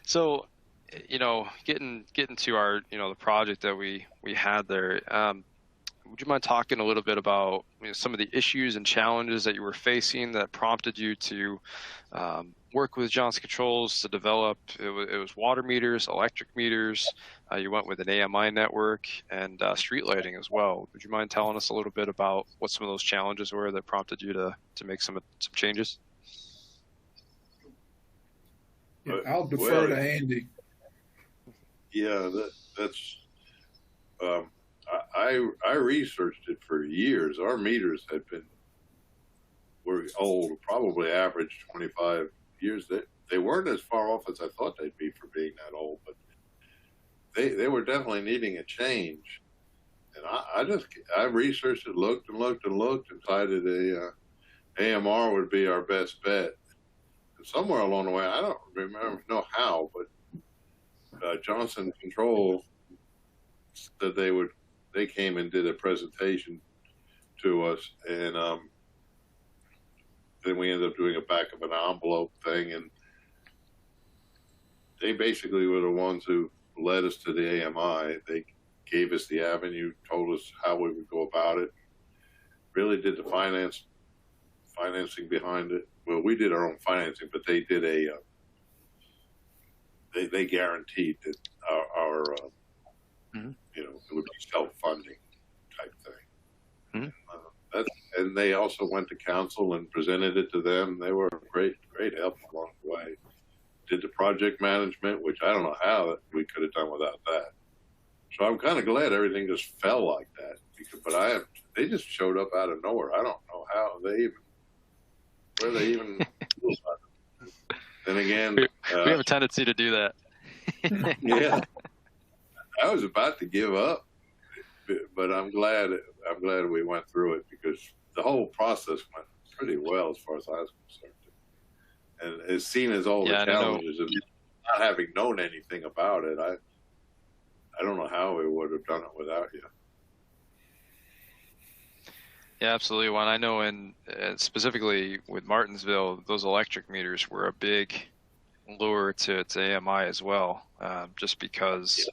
C: So, getting to our, the project that we had there, would you mind talking a little bit about some of the issues and challenges that you were facing that prompted you to work with Johnson Controls to develop? It was water meters, electric meters. You went with an AMI network and street lighting as well. Would you mind telling us a little bit about what some of those challenges were that prompted you to make some changes?
D: Yeah, I'll defer to Andy.
E: Yeah, that's. I researched it for years. Our meters were old, probably average 25 years. They weren't as far off as I thought they'd be for being that old, but they were definitely needing a change. And I researched it, looked and looked and looked, and decided AMR would be our best bet. And somewhere along the way, I don't know how, but Johnson Control said they came and did a presentation to us, and then we ended up doing a back of an envelope thing, and they basically were the ones who led us to the AMI. They gave us the avenue, told us how we would go about it, really did the financing behind it. Well, we did our own financing, but they did they guaranteed that our it would be self-funding type thing.
C: Mm-hmm.
E: And they also went to council and presented it to them. They were great help along the way. Did the project management, which I don't know how we could have done without that. So I'm kind of glad everything just fell like that. They just showed up out of nowhere. I don't know where they even. Then again,
C: we have a tendency to do that.
E: Yeah. I was about to give up, but I'm glad we went through it, because the whole process went pretty well as far as I was concerned. And as seen as all the challenges of not having known anything about it, I don't know how we would have done it without you.
C: Yeah, absolutely. Well, I know specifically with Martinsville, those electric meters were a big lure to AMI as well, just because,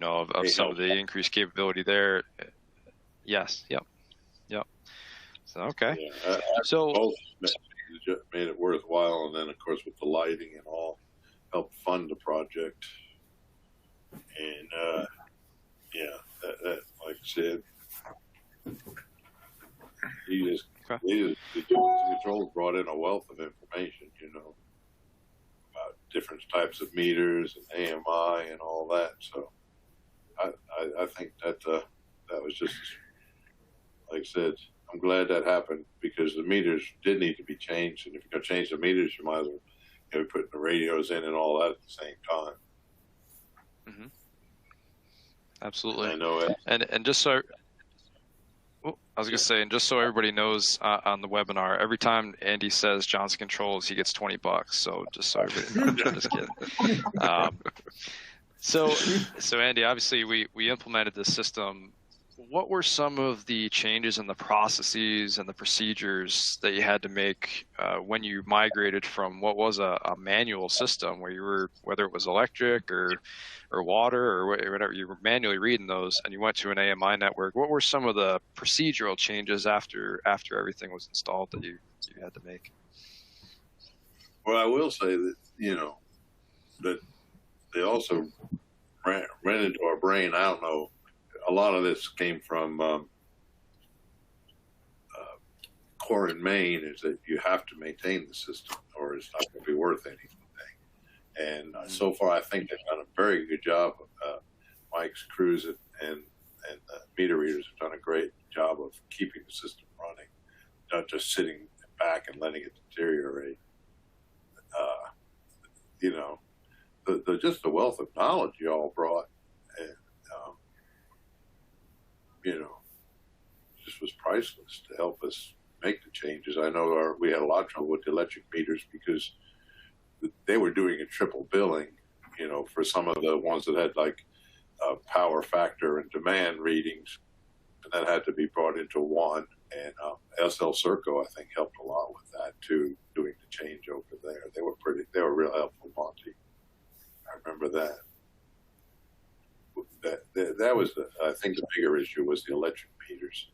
C: of some of the increased capability there. Yes. Yep. So, okay.
E: Yeah,
C: so
E: both made it worthwhile. And then, of course, with the lighting and all, helped fund the project. And, that like I said, the controls brought in a wealth of information, about different types of meters and AMI and all that. So I think that was just, like I said, I'm glad that happened, because the meters did need to be changed. And if you're going to change the meters, you might as well be putting the radios in and all that at the same time.
C: Mm-hmm. Absolutely.
E: I know it.
C: And just so I was going to say, and just so everybody knows on the webinar, every time Andy says Johnson Controls, he gets $20. So just so everybody knows, I'm just kidding. So Andy, obviously we implemented this system. What were some of the changes in the processes and the procedures that you had to make when you migrated from what was a manual system, where you were, whether it was electric or water or whatever, you were manually reading those, and you went to an AMI network? What were some of the procedural changes after everything was installed that you had to make?
E: Well, I will say that, that they also ran into our brain. I don't know. A lot of this came from Core in Maine, is that you have to maintain the system or it's not going to be worth anything. And so far, I think they've done a very good job. Mike's crews and meter readers have done a great job of keeping the system running, not just sitting back and letting it deteriorate. Just the wealth of knowledge you all brought, and you know, just was priceless to help us make the changes. I know we had a lot of trouble with the electric meters because they were doing a triple billing, you know, for some of the ones that had like power factor and demand readings, and that had to be brought into one. And SL-serco, I think, helped a lot with that too, doing the change over there. They were real helpful, Monte. I remember that. That was, I think, the bigger issue was the electric meters.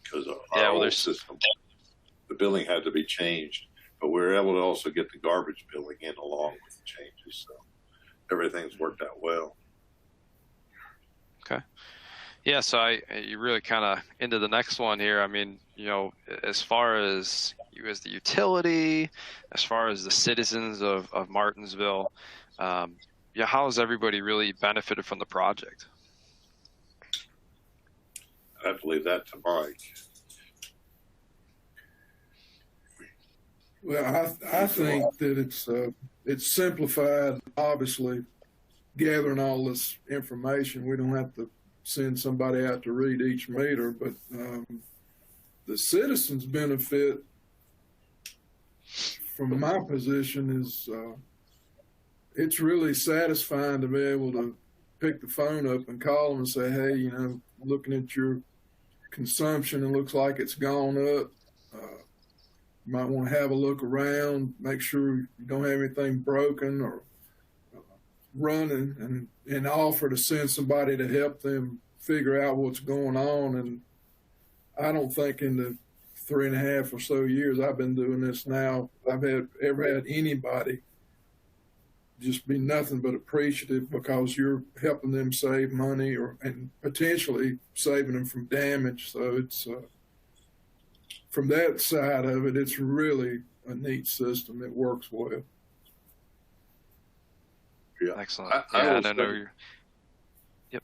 E: Because our old system, the billing had to be changed, but we were able to also get the garbage billing in along with the changes. So everything's worked out well.
C: Okay. Yeah, so you really kind of into the next one here. I mean, you know, as far as you as the utility, as far as the citizens of Martinsville, yeah, how has everybody really benefited from the project?
E: I believe that to Mike.
D: Well, I think that it's simplified. Obviously, gathering all this information, we don't have to send somebody out to read each meter, but the citizens' benefit from my position is it's really satisfying to be able to pick the phone up and call them and say, hey, you know, looking at your consumption, it looks like it's gone up. You might want to have a look around, make sure you don't have anything broken or running, and offer to send somebody to help them figure out what's going on. And I don't think in the 3.5 or so years I've been doing this now, I've ever had anybody just be nothing but appreciative because you're helping them save money and potentially saving them from damage. So it's from that side of it, it's really a neat system. It works well.
C: Yeah. Excellent. I know you're. Yep.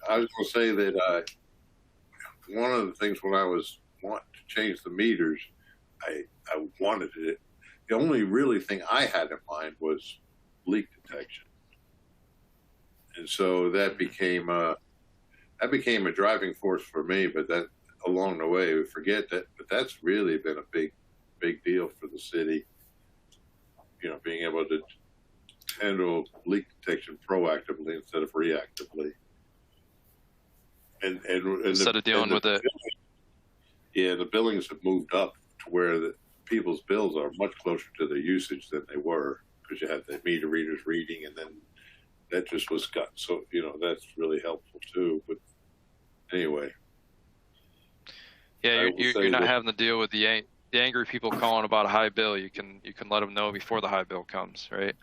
E: I was going to say that one of the things when I was wanting to change the meters, I wanted it. The only really thing I had in mind was leak detection, and so that became a driving force for me. But that along the way, we forget that. But that's really been a big deal for the city. You know, being able to handle leak detection proactively instead of reactively, and
C: instead of dealing with it.
E: Yeah, the billings have moved up to where the people's bills are much closer to their usage than they were, because you had the meter readers reading, and then that just was cut. So, you know, that's really helpful too. But anyway.
C: Yeah, you're not having to deal with the angry people calling about a high bill. You can let them know before the high bill comes, right?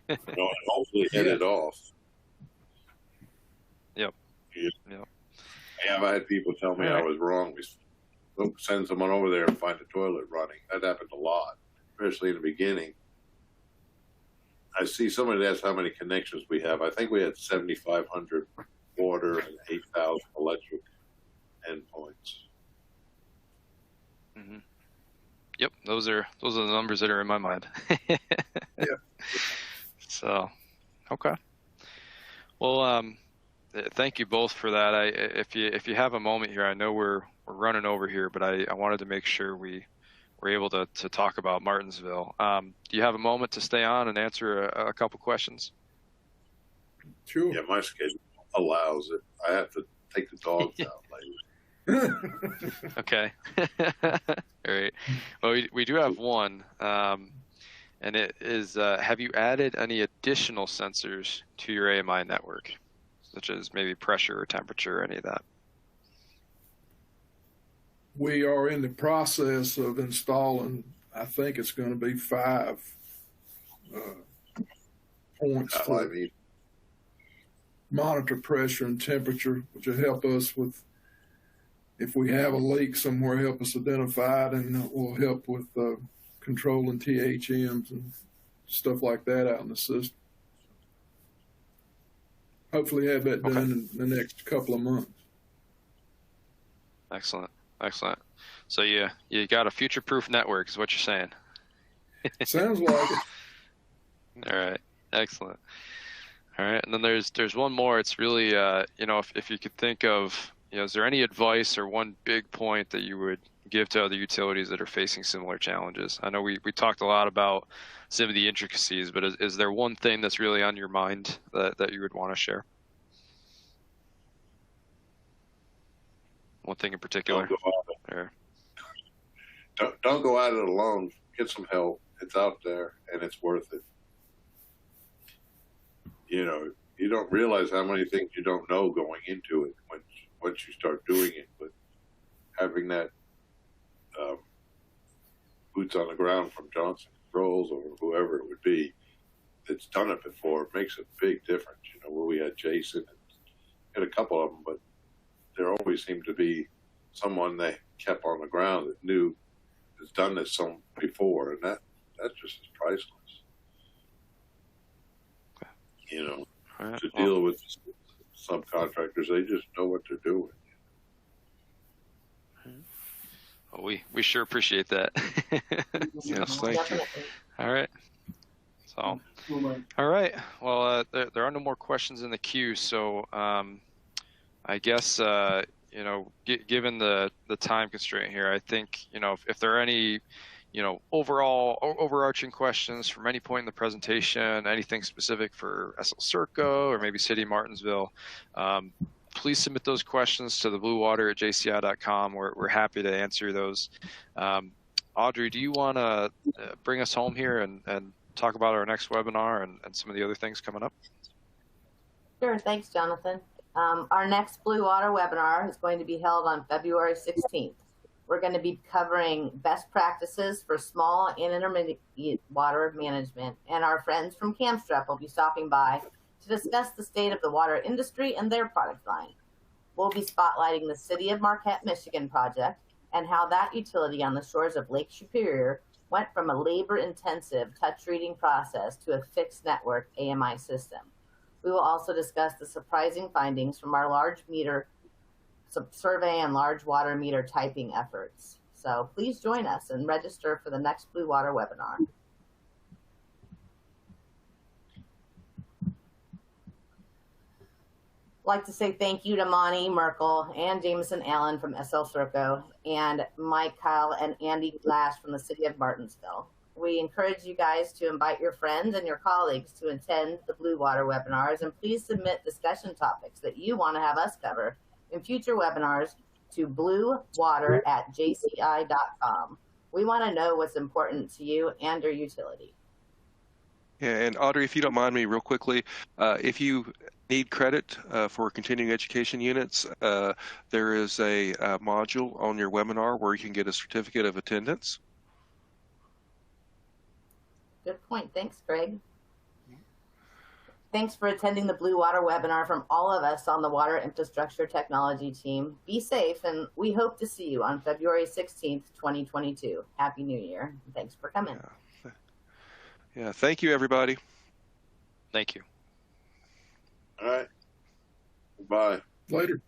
E: And hopefully head it off.
C: Yep.
E: Yeah.
C: Yep.
E: Yeah, I've had people tell me I was wrong. We send someone over there and find the toilet running. That happened a lot, especially in the beginning. I see somebody asked how many connections we have. I think we had 7,500 water and 8,000 electric endpoints.
C: Mm-hmm. Yep, those are the numbers that are in my mind.
D: Yeah.
C: So, okay. Well, thank you both for that. If you have a moment here, I know we're running over here, but I wanted to make sure we were able to talk about Martinsville. Do you have a moment to stay on and answer a couple questions?
D: Sure.
E: Yeah, my schedule allows it. I have to take the dogs out later.
C: Okay. All right. Well, we do have one, and it is, have you added any additional sensors to your AMI network, such as maybe pressure or temperature or any of that?
D: We are in the process of installing, I think it's going to be 5 points to monitor pressure and temperature, which will help us with, if we have a leak somewhere, help us identify it, and it will help with controlling THMs and stuff like that out in the system. Hopefully have that done in the next couple of months.
C: Excellent. Excellent. So you got a future-proof network is what you're saying.
D: Sounds like it.
C: All right. Excellent. All right, and then there's one more. It's really, if you could think of, is there any advice or one big point that you would give to other utilities that are facing similar challenges? I know we talked a lot about some of the intricacies, but is there one thing that's really on your mind that you would want to share? One thing in particular?
E: Don't go at it alone. Get some help. It's out there, and it's worth it. You don't realize how many things you don't know going into it once you start doing it. But having that boots on the ground from Johnson Controls or whoever it would be that's done it before makes a big difference. Where we had Jason and had a couple of them, but there always seemed to be someone that kept on the ground that knew has done this before, and that just is priceless.
C: Right.
E: To deal with subcontractors, they just know what they're doing.
C: Well, we sure appreciate that.
A: Yes, thank you.
C: All right. So, all right. Well, there are no more questions in the queue, so I guess given the time constraint here, I think if there are any overarching questions from any point in the presentation, anything specific for SL-serco or maybe City of Martinsville, please submit those questions to thebluewater@jci.com. We're happy to answer those. Audrey, do you want to bring us home here and talk about our next webinar and some of the other things coming up?
B: Sure, thanks, Jonathan. Our next Blue Water webinar is going to be held on February 16th. We're going to be covering best practices for small and intermediate water management, and our friends from Camstrep will be stopping by to discuss the state of the water industry and their product line. We'll be spotlighting the City of Marquette, Michigan project and how that utility on the shores of Lake Superior went from a labor-intensive touch reading process to a fixed network AMI system. We will also discuss the surprising findings from our large meter survey and large water meter typing efforts. So please join us and register for the next Blue Water webinar. I'd like to say thank you to Monte, Merkel, and Jamison Allen from SL-serco, and Mike, Kahle, and Andy Lash from the City of Martinsville. We encourage you guys to invite your friends and your colleagues to attend the Blue Water webinars, and please submit discussion topics that you want to have us cover in future webinars to bluewater@jci.com. We want to know what's important to you and your utility.
A: Yeah, and Audrey, if you don't mind me real quickly, if you need credit for continuing education units, there is a module on your webinar where you can get a certificate of attendance.
B: Good point. Thanks, Greg. Thanks for attending the Blue Water webinar from all of us on the Water Infrastructure Technology team. Be safe, and we hope to see you on February 16th, 2022. Happy New Year. Thanks for coming.
A: Yeah, thank you, everybody.
C: Thank you.
E: All right. Bye.
D: Later.